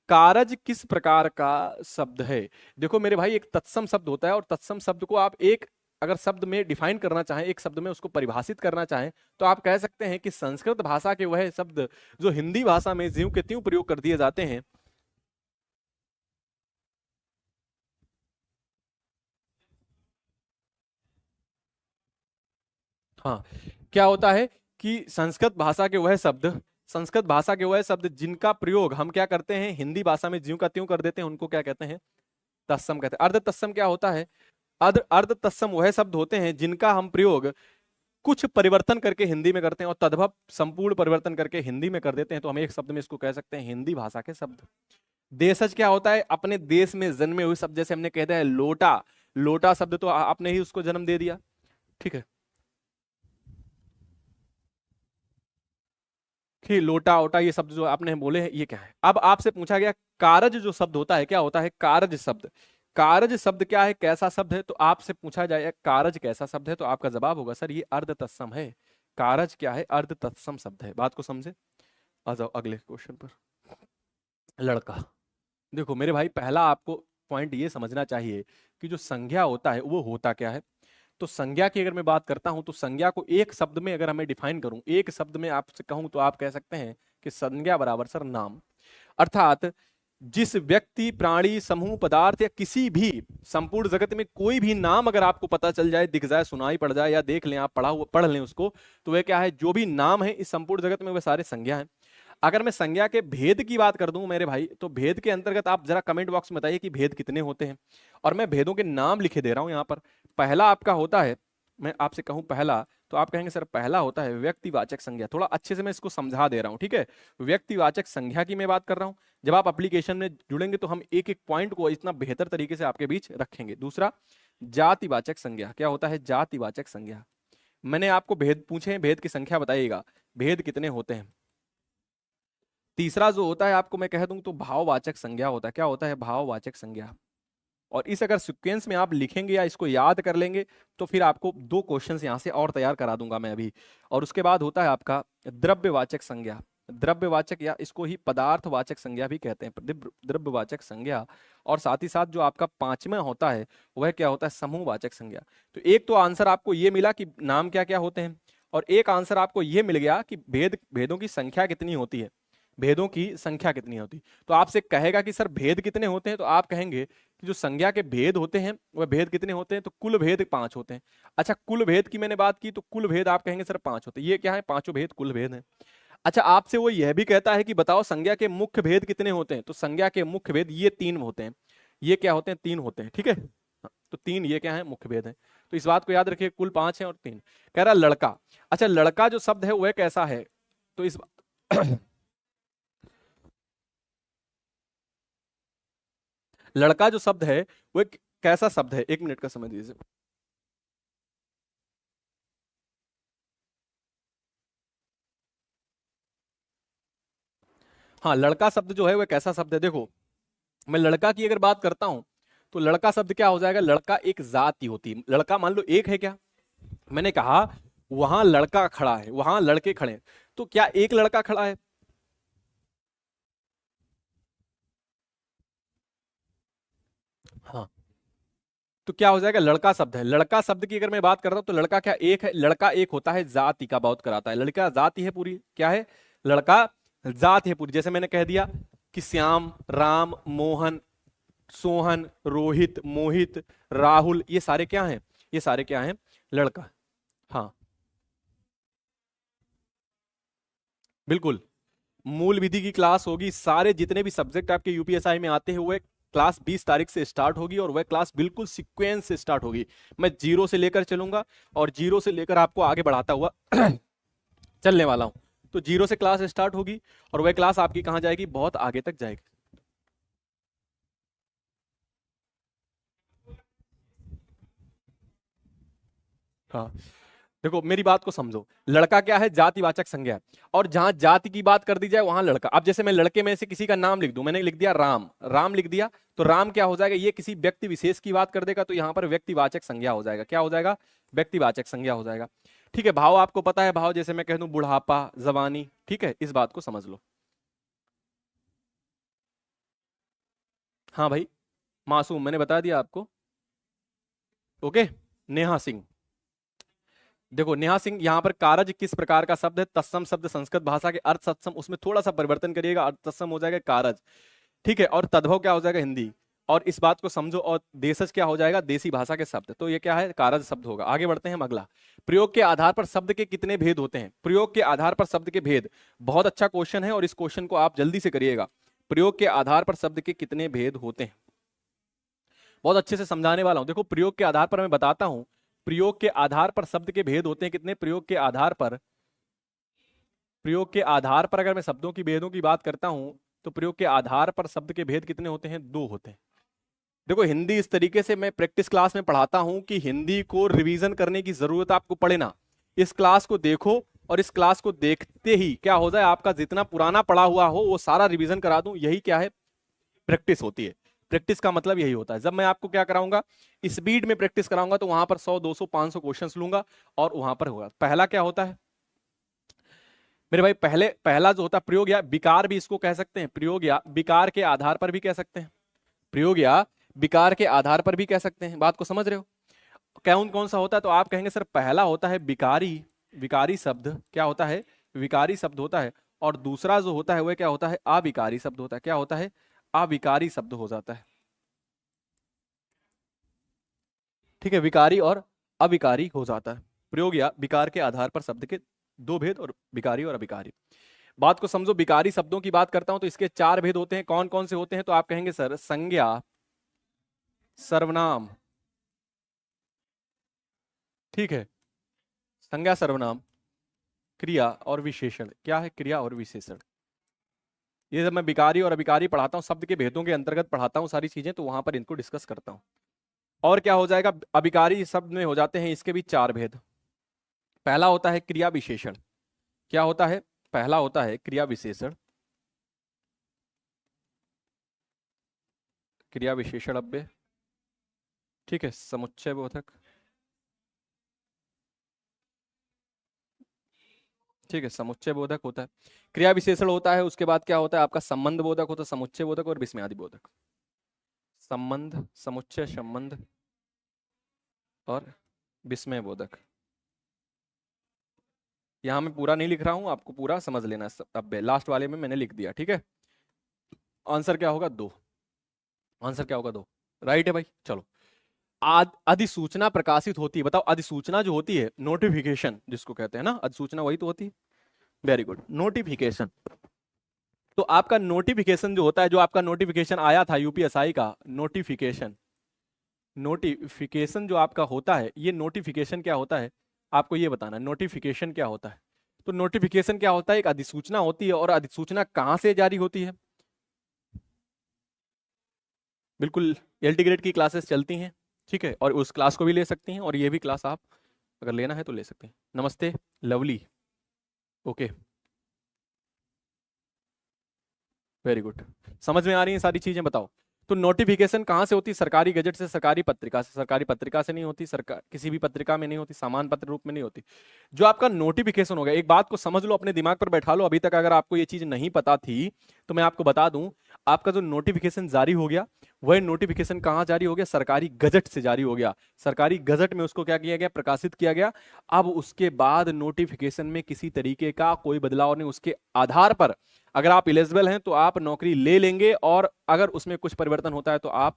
कारज किस प्रकार का शब्द है? देखो मेरे भाई, एक तत्सम शब्द होता है और तत्सम शब्द को आप एक अगर शब्द में डिफाइन करना चाहें, एक शब्द में उसको परिभाषित करना चाहें, तो आप कह सकते हैं कि संस्कृत भाषा के वह शब्द जो हिंदी भाषा में ज्यों के त्यों प्रयोग कर दिए जाते हैं। हाँ, क्या होता है कि संस्कृत भाषा के वह शब्द जिनका प्रयोग हम क्या करते हैं? हिंदी भाषा में ज्यों का त्यों कर देते हैं, उनको क्या कहते हैं? तत्सम कहते हैं। अर्ध तत्सम क्या होता है? अर्ध अर्ध तत्सम वह शब्द होते हैं जिनका हम प्रयोग कुछ परिवर्तन करके हिंदी में करते हैं और तद्भव संपूर्ण परिवर्तन करके हिंदी में कर देते हैं, तो हम एक शब्द में इसको कह सकते हैं हिंदी भाषा के शब्द। देशज क्या होता है? अपने देश में जन्मे हुए शब्द। जैसे हमने कहते हैं लोटा, लोटा शब्द तो आपने ही उसको जन्म दे दिया। ठीक है, कि लोटा ओटा ये शब्द जो आपने बोले हैं ये क्या है? अब आपसे पूछा गया कारज जो शब्द होता है, क्या होता है? कारज शब्द। कारज शब्द क्या है? कैसा शब्द है? तो आपसे पूछा जाए कारज कैसा शब्द है, तो आपका जवाब होगा सर ये अर्ध तत्सम है। कारज क्या है? अर्ध तत्सम शब्द है। बात को समझे? आ जाओ अगले क्वेश्चन पर। लड़का। देखो मेरे भाई, पहला आपको पॉइंट ये समझना चाहिए कि जो संज्ञा होता है वो होता क्या है। तो संज्ञा की अगर मैं बात करता हूं तो संज्ञा को एक शब्द में अगर हमें डिफाइन करूं, एक शब्द में आपसे कहूं, तो आप कह सकते हैं कि संज्ञा बराबर सर नाम। अर्थात जिस व्यक्ति, प्राणी, समूह, पदार्थ या किसी भी संपूर्ण जगत में कोई भी नाम अगर आपको पता चल जाए, दिख जाए, सुनाई पड़ जाए या देख लें, आप पढ़ लें उसको, तो वह क्या है? जो भी नाम है इस संपूर्ण जगत में वह सारे संज्ञा है। अगर मैं संज्ञा के भेद की बात कर दूं मेरे भाई, तो भेद के अंतर्गत आप जरा कमेंट बॉक्स में बताइए कि भेद कितने होते हैं। और मैं भेदों के नाम लिखे दे रहा हूं यहां पर। पहला आपका होता है, मैं आपसे कहूं पहला, तो आप कहेंगे सर पहला होता है व्यक्तिवाचक संज्ञा। थोड़ा अच्छे से मैं इसको समझा दे रहा हूं, ठीक है? व्यक्तिवाचक संज्ञा की मैं बात कर रहा हूं। जब आप एप्लीकेशन में जुड़ेंगे तो हम एक एक पॉइंट को इतना बेहतर तरीके से आपके बीच रखेंगे। दूसरा, जातिवाचक संज्ञा। क्या होता है? जातिवाचक संज्ञा। मैंने आपको भेद पूछे हैं, भेद की संख्या बताइएगा, भेद कितने होते हैं। तीसरा जो होता है आपको मैं कह दूं तो भाववाचक संज्ञा होता है। क्या होता है? भाववाचक संज्ञा। और इस अगर सीक्वेंस में आप लिखेंगे या इसको याद कर लेंगे तो फिर आपको दो क्वेश्चंस यहां से और तैयार करा दूंगा मैं अभी। और उसके बाद होता है आपका द्रव्यवाचक संज्ञा। द्रव्यवाचक या इसको ही पदार्थवाचक संज्ञा भी कहते हैं, द्रव्यवाचक संज्ञा। और साथ ही साथ जो आपका पांचवा होता है वह क्या होता है? समूहवाचक संज्ञा। तो एक तो आंसर आपको ये मिला कि नाम क्या क्या होते हैं, और एक आंसर आपको ये मिल गया कि भेदों की संख्या कितनी होती है। भेदों की संख्या कितनी होती। तो आपसे कहेगा कि सर भेद कितने होते हैं, तो आप कहेंगे कि जो संज्ञा के भेद होते हैं वह भेद कितने होते हैं, तो कुल भेद 5 होते हैं। अच्छा, कुल भेद की मैंने बात की, तो कुल भेद आप कहेंगे सर 5 होते हैं। ये क्या है, पांचों भेद कुल भेद है। अच्छा, आपसे वो यह भी कहता है कि बताओ संज्ञा के मुख्य भेद कितने होते हैं, तो संज्ञा के मुख्य भेद ये 3 होते हैं। ये क्या होते हैं, 3 होते हैं, ठीक है। तो 3 ये क्या है, मुख्य भेद है। तो इस बात को याद रखिए, कुल 5 है और 3। कह रहा लड़का। अच्छा, लड़का जो शब्द है वह कैसा है, तो इस लड़का जो शब्द है वह कैसा शब्द है, 1 मिनट का समय दीजिए। हाँ, लड़का शब्द जो है वह कैसा शब्द है, देखो मैं लड़का की अगर बात करता हूं, तो लड़का शब्द क्या हो जाएगा, लड़का एक जाति होती है। लड़का मान लो एक है क्या, मैंने कहा वहां लड़का खड़ा है, वहां लड़के खड़े हैं, तो क्या एक लड़का खड़ा है। हाँ, तो क्या हो जाएगा, लड़का शब्द है। लड़का शब्द की अगर मैं बात करता हूं, तो लड़का क्या एक है, लड़का एक होता है, जाति का बात कराता है। लड़का जाति है पूरी, क्या है, लड़का जाति है पूरी। जैसे मैंने कह दिया कि श्याम, राम, मोहन, सोहन, रोहित, मोहित, राहुल, ये सारे क्या हैं, ये सारे क्या हैं, लड़का। हाँ, बिल्कुल। मूल विधि की क्लास होगी, सारे जितने भी सब्जेक्ट आपके यूपीएसआई में आते हैं वो क्लास 20 तारीख से स्टार्ट होगी, और वह क्लास बिल्कुल सीक्वेंस से स्टार्ट होगी। मैं जीरो से लेकर चलूंगा, और जीरो से लेकर आपको आगे बढ़ाता हुआ चलने वाला हूं। तो जीरो से क्लास स्टार्ट होगी, और वह क्लास आपकी कहां जाएगी, बहुत आगे तक जाएगी। हाँ, देखो मेरी बात को समझो, लड़का क्या है, जातिवाचक संज्ञा है। और जहां जाति की बात कर दी जाए वहां लड़का। अब जैसे मैं लड़के में से किसी का नाम लिख दूं, मैंने लिख दिया राम, राम लिख दिया, तो राम क्या हो जाएगा, ये किसी व्यक्ति विशेष की बात कर देगा, तो यहां पर व्यक्तिवाचक संज्ञा हो जाएगा। क्या हो जाएगा, व्यक्तिवाचक संज्ञा हो जाएगा। ठीक है, भाव आपको पता है, भाव जैसे मैं कह दूं बुढ़ापा, जवानी, ठीक है, इस बात को समझ लो। हाँ भाई, मासूम मैंने बता दिया आपको। ओके, नेहा सिंह। देखो नेहा सिंह, यहां पर कारज किस प्रकार का शब्द है, तत्सम शब्द संस्कृत भाषा के अर्थ सत्सम, उसमें थोड़ा सा परिवर्तन करिएगा, अर्थ तत्सम हो जाएगा कारज, ठीक है। और तद्भव क्या हो जाएगा, हिंदी। और इस बात को समझो, और देशज क्या हो जाएगा, देसी भाषा के शब्द। तो ये क्या है, कारज शब्द होगा। आगे बढ़ते हैं हम अगला। प्रयोग के आधार पर शब्द के कितने भेद होते हैं, प्रयोग के आधार पर शब्द के भेद। बहुत अच्छा क्वेश्चन है, और इस क्वेश्चन को आप जल्दी से करिएगा। प्रयोग के आधार पर शब्द के कितने भेद होते हैं, बहुत अच्छे से समझाने वाला हूं। देखो प्रयोग के आधार पर मैं बताता हूं, प्रयोग के आधार पर शब्द के भेद होते हैं कितने, प्रयोग के आधार पर, प्रयोग के आधार पर अगर मैं शब्दों की भेदों की बात करता हूं, तो प्रयोग के आधार पर शब्द के भेद कितने होते हैं, 2 होते हैं। देखो हिंदी इस तरीके से मैं प्रैक्टिस क्लास में पढ़ाता हूं कि हिंदी को रिवीजन करने की जरूरत आपको पड़े ना। इस क्लास को देखो, और इस क्लास को देखते ही क्या हो जाए, आपका जितना पुराना पढ़ा हुआ हो वो सारा रिवीजन करा दूं, यही क्या है, प्रैक्टिस होती है। प्रैक्टिस का मतलब यही होता है। जब मैं आपको क्या कराऊंगा, स्पीड में प्रैक्टिस कराऊंगा, तो वहां पर 100 200 500 क्वेश्चंस लूंगा, और वहां पर होगा। पहला क्या होता है मेरे भाई, पहला जो होता है प्रयोग या विकार भी इसको कह सकते हैं, प्रयोग या विकार के आधार पर भी कह सकते हैं, प्रयोग या विकार के आधार पर भी कह सकते हैं। बात को समझ रहे हो, कौन कौन सा होता है, तो आप कहेंगे सर पहला होता है विकारी, विकारी शब्द क्या होता है, विकारी शब्द होता है। और दूसरा जो होता है वह क्या होता है, अविकारी शब्द होता है। क्या होता है, अविकारी शब्द हो जाता है। ठीक है, विकारी और अविकारी हो जाता है। प्रयोग या विकार के आधार पर शब्द के 2 भेद, और विकारी और अविकारी। बात को समझो, विकारी शब्दों की बात करता हूं तो इसके 4 भेद होते हैं। कौन कौन से होते हैं, तो आप कहेंगे सर संज्ञा, सर्वनाम, ठीक है, संज्ञा, सर्वनाम, क्रिया और विशेषण। क्या है, क्रिया और विशेषण। ये जब मैं विकारी और अविकारी पढ़ाता हूँ, शब्द के भेदों के अंतर्गत पढ़ाता हूँ सारी चीजें, तो वहां पर इनको डिस्कस करता हूँ। और क्या हो जाएगा, अविकारी शब्द में हो जाते हैं इसके भी 4 भेद। पहला होता है क्रिया विशेषण। क्या होता है, पहला होता है क्रिया विशेषण, क्रिया विशेषण अव्यय, ठीक है, समुच्चय बोधक, ठीक है, समुच्चय बोधक होता है। क्रिया विशेषण होता है, उसके बाद क्या होता है आपका, संबंध बोधक होता है, समुच्चय बोधक और विस्मयादि बोधक। संबंध, समुच्चय, संबंध और विस्मय बोधक। यहाँ मैं पूरा नहीं लिख रहा हूं, आपको पूरा समझ लेना है। अब लास्ट वाले में मैंने लिख दिया, ठीक है। आंसर क्या होगा? 2। आंसर क्या होगा? 2। राइट है भाई। चलो, अधिसूचना प्रकाशित होती है, बताओ अधिसूचना जो होती है, नोटिफिकेशन जिसको कहते हैं ना, अधिसूचना वही तो होती है। Very good, notification. तो आपका नोटिफिकेशन जो होता है, जो आपका नोटिफिकेशन आया था यूपीएसआई का नोटिफिकेशन, नोटिफिकेशन जो आपका होता है, ये नोटिफिकेशन क्या होता है आपको ये बताना है, नोटिफिकेशन क्या होता है। तो नोटिफिकेशन क्या होता है? एक अधिसूचना होती है, और अधिसूचना कहां से जारी होती है? बिल्कुल, एलटी ग्रेड की क्लासेस चलती हैं, ठीक है, और उस क्लास को भी ले सकती हैं, और ये भी क्लास आप अगर लेना है तो ले सकते हैं। नमस्ते लवली। Okay, very good. समझ में आ रही हैं सारी चीजें? बताओ। तो नोटिफिकेशन कहाँ से होती है? सरकारी गजट से, सरकारी पत्रिका से। सरकारी पत्रिका से नहीं होती, सरकार किसी भी पत्रिका में नहीं होती, सामान्य पत्र रूप में नहीं होती। जो आपका नोटिफिकेशन होगा, एक बात को समझ लो, अपने दिमाग पर बैठा लो, अभी तक अगर आपको ये चीज नहीं पता थी तो मैं आपको बता दूं। आपका जो नोटिफिकेशन जारी हो गया, वह नोटिफिकेशन कहाँ जारी हो गया? सरकारी गजट से जारी हो गया। सरकारी गजट में उसको क्या किया गया? प्रकाशित किया गया। अब उसके बाद नोटिफिकेशन में किसी तरीके का कोई बदलाव नहीं, उसके आधार पर अगर आप एलिजिबल हैं तो आप नौकरी ले लेंगे, और अगर उसमें कुछ परिवर्तन होता है तो आप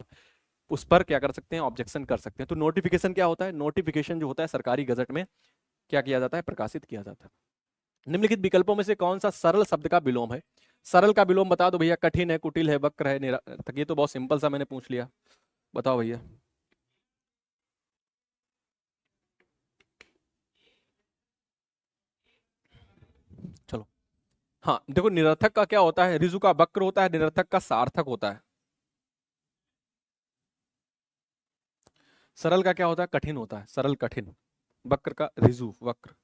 उस पर क्या कर सकते हैं? ऑब्जेक्शन कर सकते हैं। तो नोटिफिकेशन क्या होता है? नोटिफिकेशन जो होता है सरकारी गजट में क्या किया जाता है? प्रकाशित किया जाता है। निम्नलिखित विकल्पों में से कौन सा सरल शब्द का विलोम है? सरल का विलोम बता दो भैया। कठिन है, कुटिल है, वक्र है, निरर्थक। ये तो बहुत सिंपल सा मैंने पूछ लिया, बताओ भैया। चलो, हाँ देखो, निरर्थक का क्या होता है? ऋजु का वक्र होता है, निरर्थक का सार्थक होता है। सरल का क्या होता है? कठिन होता है, सरल कठिन। वक्र का ऋजु वक्र।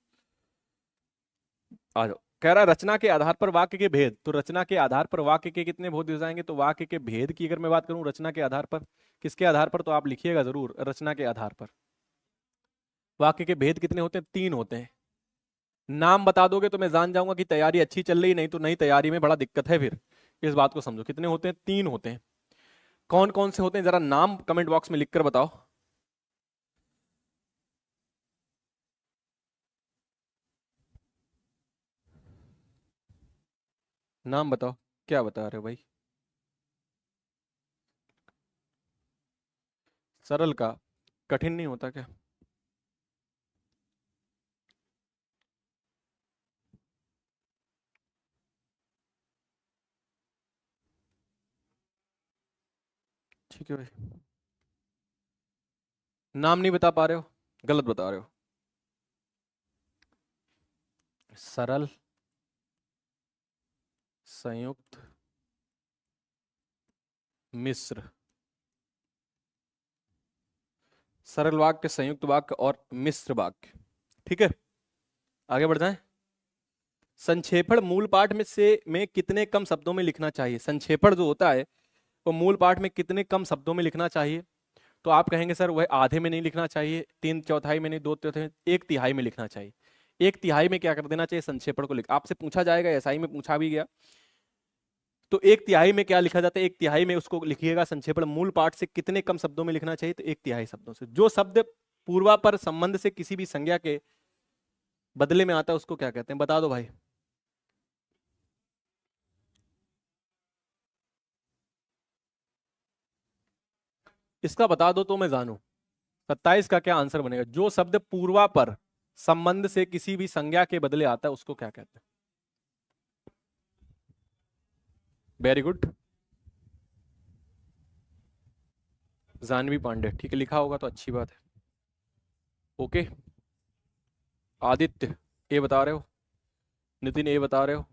आ जाओ। कह रहा है रचना के आधार पर वाक्य के भेद। तो रचना के आधार पर वाक्य के कितने भेद हो जाएंगे? तो वाक्य के भेद की अगर मैं बात करूं, रचना के आधार पर, किसके आधार पर? तो आप लिखिएगा जरूर, रचना के आधार पर। वाक्य के भेद कितने होते हैं? 3 होते हैं। नाम बता दोगे तो मैं जान जाऊंगा कि तैयारी अच्छी चल रही, नहीं तो नहीं, तैयारी में बड़ा दिक्कत है फिर। इस बात को समझो, कितने होते हैं? 3 होते हैं। कौन कौन से होते हैं? जरा नाम कमेंट बॉक्स में लिखकर बताओ। नाम बताओ, क्या बता रहे हो भाई? सरल का कठिन नहीं होता क्या? ठीक है भाई, नाम नहीं बता पा रहे हो, गलत बता रहे हो। सरल, संयुक्त, मिश्र। सरल वाक्य, संयुक्त वाक्य और मिश्र वाक्य, ठीक है। आगे बढ़ जाएं। संक्षेपण मूल पाठ में कितने कम शब्दों में लिखना चाहिए? संक्षेपण जो होता है वो मूल पाठ में कितने कम शब्दों में लिखना चाहिए? तो आप कहेंगे सर वह आधे में नहीं लिखना चाहिए, 3/4 में नहीं, 2/3, 1/3 में लिखना चाहिए। 1/3 में क्या कर देना चाहिए? संक्षेपण को लिख, आपसे पूछा जाएगा, एसआई में पूछा भी गया। तो 1/3 में क्या लिखा जाता है? 1/3 में उसको लिखिएगा, संक्षेपण मूल पाठ से कितने कम शब्दों में लिखना चाहिए? तो 1/3 शब्दों से। जो शब्द पूर्वापर संबंध से किसी भी संज्ञा के बदले में आता है उसको क्या कहते हैं? बता दो भाई। इसका बता दो तो मैं जानू। 27 का क्या आंसर बनेगा? जो शब्द पूर्वापर संबंध से किसी भी संज्ञा के बदले आता है उसको क्या कहते हैं? वेरी गुड, जानवी पांडे, ठीक है, लिखा होगा तो अच्छी बात है। ओके, आदित्य ए बता रहे हो, नितिन ए बता रहे हो,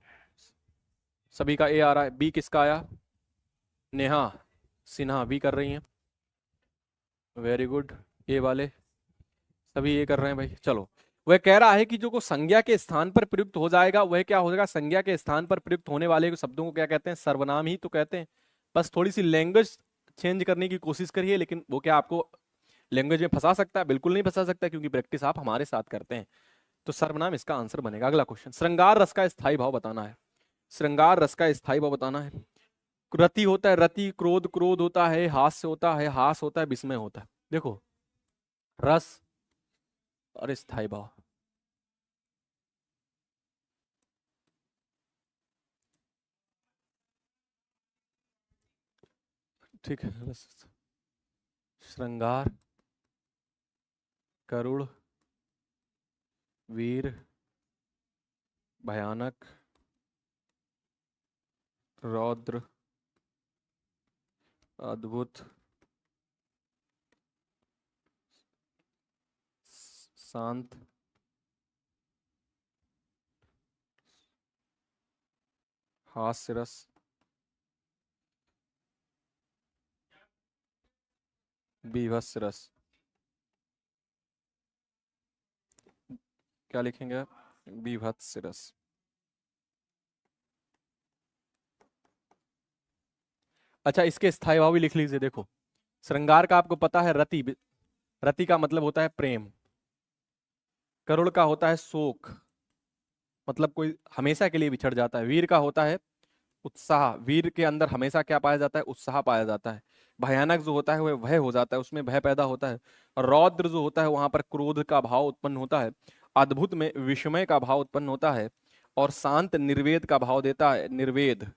सभी का ए आ रहा है। बी किसका आया? नेहा सिन्हा बी कर रही हैं, वेरी गुड। ए वाले सभी ये कर रहे हैं भाई। चलो, वह कह रहा है कि जो को संज्ञा के स्थान पर प्रयुक्त हो जाएगा वह क्या हो जाएगा? संज्ञा के स्थान पर प्रयुक्त होने वाले शब्दों को क्या कहते हैं? सर्वनाम ही तो कहते हैं। बस थोड़ी सी लैंग्वेज चेंज करने की कोशिश करिए, लेकिन वो क्या आपको लैंग्वेज में फंसा सकता है? बिल्कुल नहीं फंसा सकता, क्योंकि प्रैक्टिस आप हमारे साथ करते हैं। तो सर्वनाम इसका आंसर बनेगा। अगला क्वेश्चन, श्रृंगार रस का स्थायी भाव बताना है। श्रृंगार रस का स्थायी भाव बताना है। रति होता है रति, क्रोध क्रोध होता है, हास्य होता है हास होता है, विस्मय होता है। देखो, रस और स्थायी भाव, ठीक है, श्रृंगार, करुण, वीर, भयानक, रौद्र, अद्भुत, शांत, हास्यरस, बीभत्स रस। क्या लिखेंगे आप? बीभत्स रस। अच्छा, इसके स्थायी भाव भी लिख लीजिए। देखो, श्रृंगार का आपको पता है रति, रति का मतलब होता है प्रेम। करुण का होता है शोक, मतलब कोई हमेशा के लिए बिछड़ जाता है। वीर का होता है उत्साह, वीर के अंदर हमेशा क्या पाया जाता है? उत्साह पाया जाता है। भयानक जो होता है वह भय हो जाता है, उसमें भय पैदा होता है। और रौद्र जो होता है वहां पर क्रोध का भाव उत्पन्न होता है। अद्भुत में विस्मय का भाव उत्पन्न होता है। और शांत निर्वेद का भाव देता है, निर्वेद।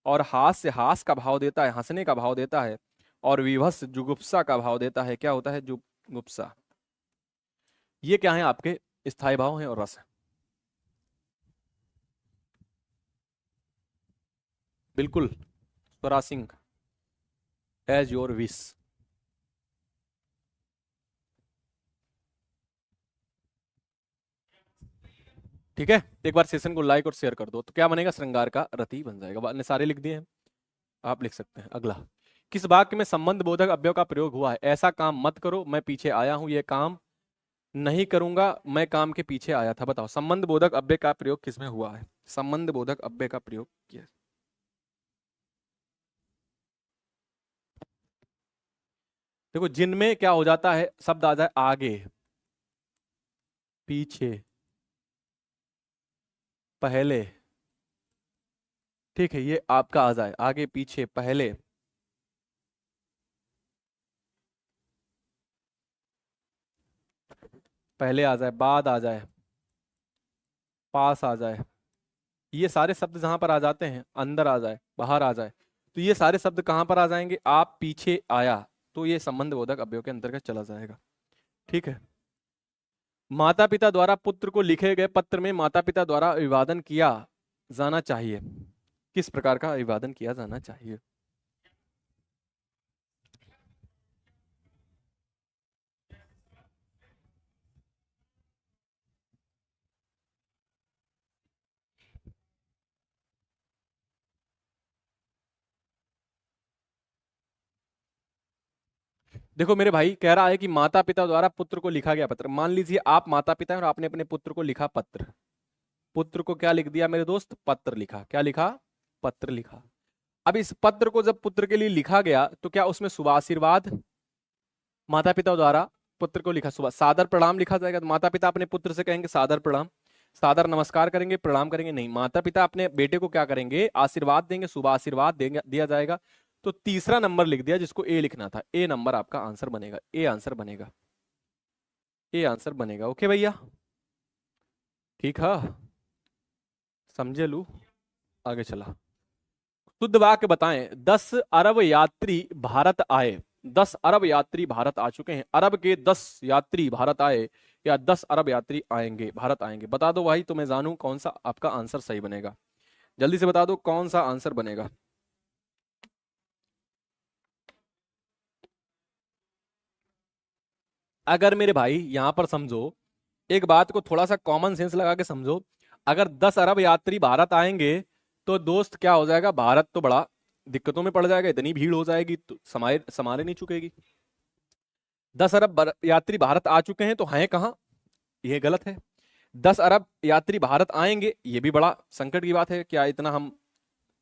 और हास्य हास का भाव देता है, हंसने का भाव देता है। और विभत्स जुगुप्सा का भाव देता है। क्या होता है? जुगुप्सा। ये क्या है? आपके स्थायी भाव है और रस है। बिल्कुल स्वरा सिंह, एज योर विश। ठीक है, एक बार सेशन को लाइक और शेयर कर दो। तो क्या बनेगा? श्रृंगार का रति बन जाएगा। ने सारे लिख दिए हैं, आप लिख सकते हैं। अगला, किस वाक्य में संबंध बोधक अव्यय का प्रयोग हुआ है? ऐसा काम मत करो, मैं पीछे आया हूं, ये काम नहीं करूंगा, मैं काम के पीछे आया था। बताओ, संबंध बोधक अव्यय का प्रयोग किसमें हुआ है? संबंध बोधक अव्यय का प्रयोग किया। देखो, जिनमें क्या हो जाता है, शब्द आ जाए आगे, पीछे, पहले। ठीक है, ये आपका आ जाए आगे, पीछे, पहले। पहले आ जाए, बाद आ जाए, पास आ जाए। ये सारे शब्द जहां पर आ जाते हैं, अंदर आ जाए, बाहर आ जाए, तो ये सारे शब्द कहां पर आ जाएंगे? आप पीछे आया, तो ये संबंध बोधक अव्यय के अंतर्गत चला जाएगा। ठीक है। माता पिता द्वारा पुत्र को लिखे गए पत्र में माता पिता द्वारा अभिवादन किया जाना चाहिए। किस प्रकार का अभिवादन किया जाना चाहिए? देखो मेरे भाई, कह रहा है कि माता पिता द्वारा पुत्र को लिखा गया पत्र। मान लीजिए आप माता पिता हैं और आपने अपने पुत्र को लिखा पत्र। पुत्र को क्या लिख दिया मेरे दोस्त? पत्र लिखा। क्या लिखा? पत्र लिखा। अब इस पत्र को जब पुत्र के लिए लिखा गया, तो क्या उसमें शुभ आशीर्वाद माता पिता द्वारा पुत्र को लिखा, शुभ सादर प्रणाम लिखा जाएगा? तो माता पिता अपने पुत्र से कहेंगे सादर प्रणाम, सादर नमस्कार करेंगे, प्रणाम करेंगे? नहीं, माता पिता अपने बेटे को क्या करेंगे? आशीर्वाद देंगे, शुभ आशीर्वाद देंगे, दिया जाएगा। तो तीसरा नंबर लिख दिया, जिसको ए लिखना था। ए नंबर आपका आंसर बनेगा, ए आंसर बनेगा, ए आंसर बनेगा। ओके भैया, ठीक है, समझे लू? आगे चला। शुद्ध वाक्य बताएं। 10 अरब यात्री भारत आए। 10 अरब यात्री भारत आ चुके हैं। अरब के 10 यात्री भारत आए, या 10 अरब यात्री आएंगे, भारत आएंगे। बता दो भाई, तो मैं जानूं कौन सा आपका आंसर सही बनेगा। जल्दी से बता दो कौन सा आंसर बनेगा। अगर मेरे भाई यहां पर समझो, एक बात को थोड़ा सा कॉमन सेंस लगा के समझो। अगर 10 अरब यात्री भारत आएंगे, तो दोस्त क्या हो जाएगा? भारत तो बड़ा दिक्कतों में पड़ जाएगा, इतनी भीड़ हो जाएगी तो समाये समारे नहीं चुकेगी। 10 अरब यात्री भारत आ चुके हैं, तो हैं कहाँ? ये गलत है। 10 अरब यात्री भारत आएंगे, ये भी बड़ा संकट की बात है। क्या इतना हम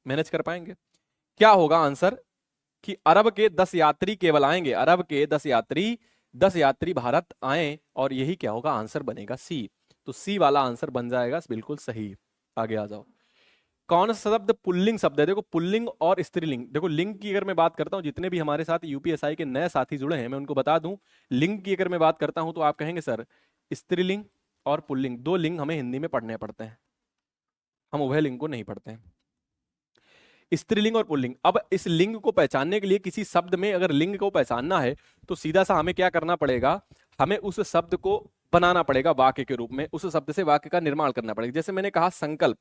मैनेज कर पाएंगे? क्या होगा आंसर? कि अरब के 10 यात्री केवल आएंगे, अरब के 10 यात्री, 10 यात्री भारत आए, और यही क्या होगा? आंसर बनेगा सी। तो सी वाला आंसर बन जाएगा बिल्कुल सही। आगे आ जाओ। कौन सा शब्द पुल्लिंग शब्द है? देखो, पुल्लिंग और स्त्रीलिंग। देखो, लिंग की अगर मैं बात करता हूं, जितने भी हमारे साथ यूपीएसआई के नए साथी जुड़े हैं, मैं उनको बता दूं, लिंग की अगर मैं बात करता हूं, तो आप कहेंगे सर स्त्रीलिंग और पुल्लिंग, दो लिंग हमें हिंदी में पढ़ने पड़ते हैं, हम उभय लिंग को नहीं पढ़ते हैं। स्त्रीलिंग और पुल्लिंग। अब इस लिंग को पहचानने के लिए, किसी शब्द में अगर लिंग को पहचानना है तो सीधा सा हमें क्या करना पड़ेगा, हमें उस शब्द को बनाना पड़ेगा वाक्य के रूप में, उस शब्द से वाक्य का निर्माण करना पड़ेगा। जैसे मैंने कहा संकल्प,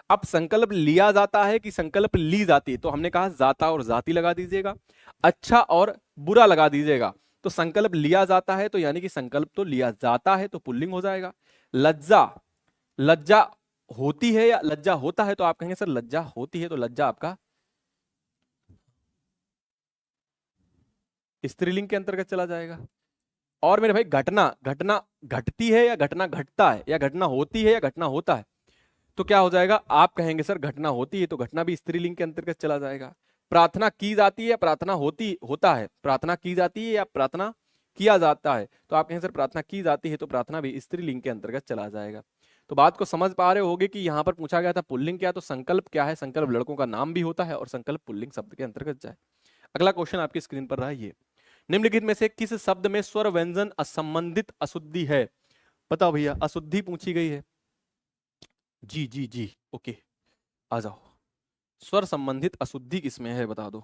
अब संकल्प लिया जाता है कि संकल्प ली जाती है, तो हमने कहा जाता और जाति लगा दीजिएगा, अच्छा और बुरा लगा दीजिएगा। तो संकल्प लिया जाता है तो यानी कि संकल्प तो लिया जाता है, तो पुल्लिंग हो जाएगा। लज्जा, लज्जा होती है या लज्जा होता है, तो आप कहेंगे सर लज्जा होती है, तो लज्जा आपका स्त्रीलिंग के अंतर्गत चला जाएगा। और मेरे भाई घटना, घटना घटती है या घटना घटता है, या घटना होती है या घटना होता है, तो क्या हो जाएगा, आप कहेंगे सर घटना होती है, तो घटना भी स्त्रीलिंग के अंतर्गत चला जाएगा। प्रार्थना की जाती है या प्रार्थना होता है, प्रार्थना की जाती है या प्रार्थना किया जाता है, तो आप कहेंगे सर प्रार्थना की जाती है, तो प्रार्थना भी स्त्रीलिंग के अंतर्गत चला जाएगा। तो बात को समझ पा रहे होगे कि यहां पर पूछा गया था पुल्लिंग क्या, तो संकल्प क्या है, संकल्प लड़कों का नाम भी होता है और संकल्प पुल्लिंग शब्द के अंतर्गत जाए। अगला क्वेश्चन आपकी स्क्रीन पर रहा है ये, निम्नलिखित में से किस शब्द में स्वर व्यंजन असंबंधित अशुद्धि है। बताओ भैया, अशुद्धि पूछी गई है, जी जी जी, ओके आ जाओ। स्वर संबंधित अशुद्धि किसमें है बता दो।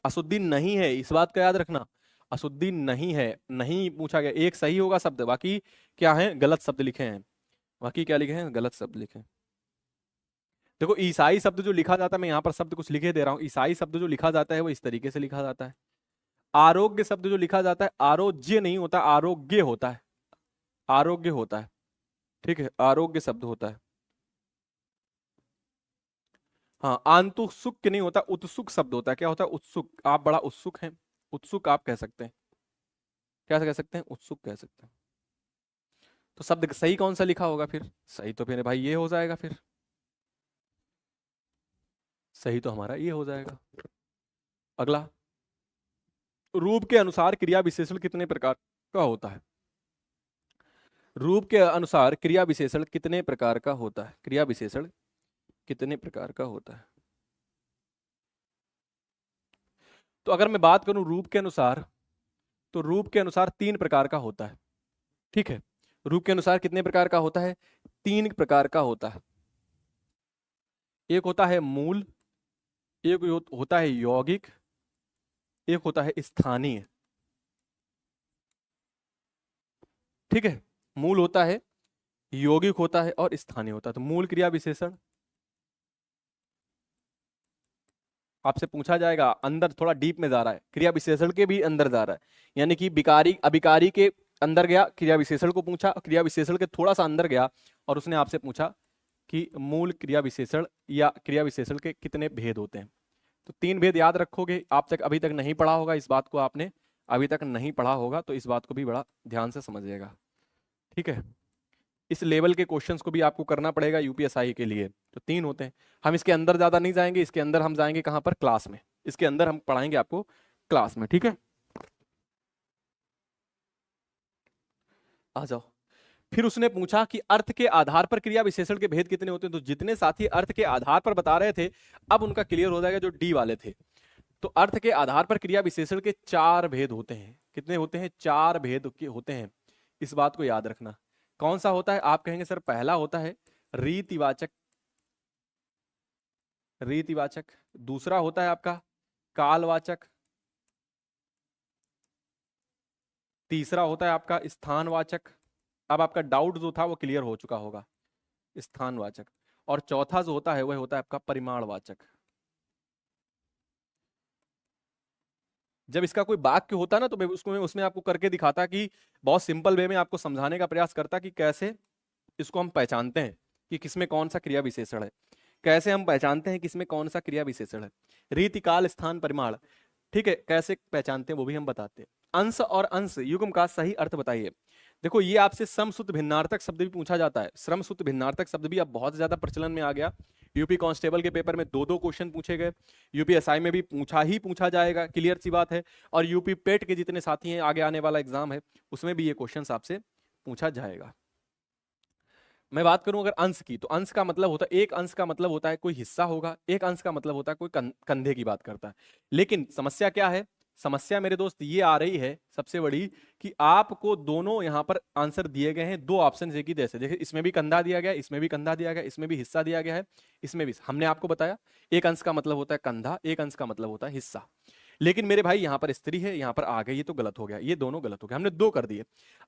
अशुद्धि नहीं है, इस बात का याद रखना, अशुद्धि नहीं है, नहीं पूछा गया। एक सही होगा शब्द, बाकी क्या है गलत शब्द लिखे हैं, बाकी क्या लिखे हैं गलत शब्द लिखे हैं। देखो ईसाई शब्द जो लिखा जाता है, मैं यहाँ पर शब्द कुछ लिखे दे रहा हूँ, ईसाई शब्द जो लिखा जाता है वो इस तरीके से लिखा जाता है। आरोग्य शब्द जो लिखा जाता है, आरोग्य नहीं होता, आरोग्य होता है, आरोग्य होता है, ठीक है, आरोग्य शब्द होता है। हाँ, आंतुसुक नहीं होता, उत्सुक शब्द होता है। क्या होता है, उत्सुक, आप बड़ा उत्सुक हैं, उत्सुक आप कह सकते हैं, क्या कह सकते हैं, उत्सुक कह सकते हैं। तो शब्द सही कौन सा लिखा होगा फिर, सही तो फिर भाई ये हो जाएगा, फिर सही तो हमारा ये हो जाएगा। अगला, रूप के अनुसार क्रिया विशेषण कितने प्रकार का होता है। रूप के अनुसार क्रिया विशेषण कितने प्रकार का होता है, क्रिया विशेषण कितने प्रकार का होता है। तो अगर मैं बात करूं रूप के अनुसार, तो रूप के अनुसार 3 प्रकार का होता है, ठीक है। रूप के अनुसार कितने प्रकार का होता है, 3 प्रकार का होता है। एक होता है मूल, एक होता है यौगिक, एक होता है स्थानीय, ठीक है। मूल होता है, यौगिक होता है और स्थानीय होता है। तो मूल क्रिया विशेषण आपसे पूछा जाएगा, अंदर थोड़ा डीप में जा रहा है, क्रिया विशेषण के भी अंदर जा रहा है, यानी कि विकारी अभिकारी के अंदर गया, क्रिया विशेषण को पूछा, क्रिया विशेषण के थोड़ा सा अंदर गया और उसने आपसे पूछा कि मूल क्रिया विशेषण या क्रिया विशेषण के कितने भेद होते हैं। तो 3 भेद याद रखोगे, आप तक अभी तक नहीं पढ़ा होगा, इस बात को आपने अभी तक नहीं पढ़ा होगा, तो इस बात को भी बड़ा ध्यान से समझिएगा, ठीक है। इस लेवल के क्वेश्चंस को भी आपको करना पड़ेगा यूपीएसआई के लिए। तो 3 होते हैं, हम इसके अंदर ज्यादा नहीं जाएंगे, इसके अंदर हम जाएंगे कहां पर, क्लास में, इसके अंदर हम पढ़ाएंगे आपको क्लास में, ठीक है। आ जाओ। फिर उसने पूछा कि अर्थ के आधार पर क्रिया विशेषण के भेद कितने होते हैं। तो जितने साथी अर्थ के आधार पर बता रहे थे, अब उनका क्लियर हो जाएगा जो डी वाले थे। तो अर्थ के आधार पर क्रिया विशेषण के 4 भेद होते हैं। कितने होते हैं, 4 भेद के होते हैं, इस बात को याद रखना। कौन सा होता है, आप कहेंगे सर पहला होता है रीतिवाचक, रीतिवाचक। दूसरा होता है आपका कालवाचक। तीसरा होता है आपका स्थानवाचक। अब आपका डाउट जो था वो क्लियर हो चुका होगा, स्थानवाचक। और चौथा जो होता है वह होता है आपका परिमाणवाचक। जब इसका कोई वाक्य होता ना, तो मैं उसमें आपको करके दिखाता, कि बहुत सिंपल वे में आपको समझाने का प्रयास करता कि कैसे इसको हम पहचानते हैं कि किसमें कौन सा क्रिया विशेषण है, कैसे हम पहचानते हैं किसमें कौन सा क्रिया विशेषण है। रीति, काल, स्थान, परिमाण, ठीक है, कैसे पहचानते हैं वो भी हम बताते हैं। अंश और अंश युग्म का सही अर्थ बताइए। देखो ये आपसे समसूत्र भिन्नार्थक शब्द भी पूछा जाता है, समसूत्र भिन्नार्थक शब्द भी अब बहुत ज्यादा प्रचलन में आ गया। यूपी कांस्टेबल के पेपर में 2-2 क्वेश्चन पूछे गए, यूपीएसआई में भी पूछा जाएगा, क्लियर सी बात है। और यूपी पेट के जितने साथी हैं, आगे आने वाला एग्जाम है उसमें भी ये क्वेश्चन आपसे पूछा जाएगा। मैं बात करूं अगर अंश की, तो अंश का मतलब होता है, एक अंश का मतलब होता है कोई हिस्सा होगा, एक अंश का मतलब होता है कोई कंधे की बात करता है। लेकिन समस्या क्या है, समस्या मेरे दोस्त ये आ रही है सबसे बड़ी कि आपको दोनों यहां पर आंसर दिए गए हैं, दो ऑप्शन एक ही जैसे। देखिए इसमें भी कंधा दिया गया है, इसमें भी कंधा दिया गया है, इसमें भी हिस्सा दिया गया है, इसमें भी। हमने आपको बताया एक अंश का मतलब होता है कंधा, एक अंश का मतलब होता है हिस्सा। लेकिन मेरे भाई यहां पर स्त्री है, यहां पर आ गए, ये तो गलत हो गया, ये दोनों गलत हो गया, हमने दो कर दिए।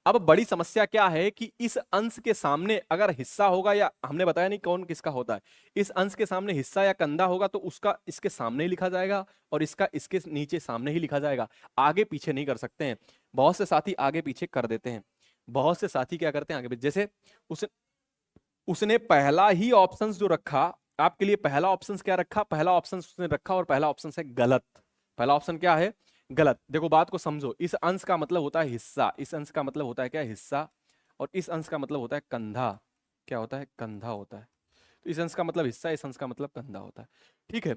अब बड़ी समस्या क्या है कि इस अंश के सामने अगर हिस्सा होगा, या हमने बताया नहीं कौन किसका होता है, इस अंश के सामने हिस्सा या कंधा होगा तो उसका इसके सामने ही लिखा जाएगा और इसका इसके नीचे सामने ही लिखा जाएगा, आगे पीछे नहीं कर सकते हैं। बहुत से साथी आगे पीछे कर देते हैं, बहुत से साथी क्या करते हैं आगे पीछे। जैसे उस उसने पहला ही ऑप्शन जो रखा आपके लिए, पहला ऑप्शन क्या रखा, पहला ऑप्शन उसने रखा और पहला ऑप्शन है गलत। पहला ऑप्शन क्या है, गलत। देखो बात को समझो, इस अंश का मतलब होता है हिस्सा, इस अंश का मतलब होता है क्या, हिस्सा, और इस अंश का मतलब होता है कंधा। क्या होता है, कंधा होता है। तो इस अंश का मतलब हिस्सा, इस अंश का मतलब कंधा होता है। ठीक है,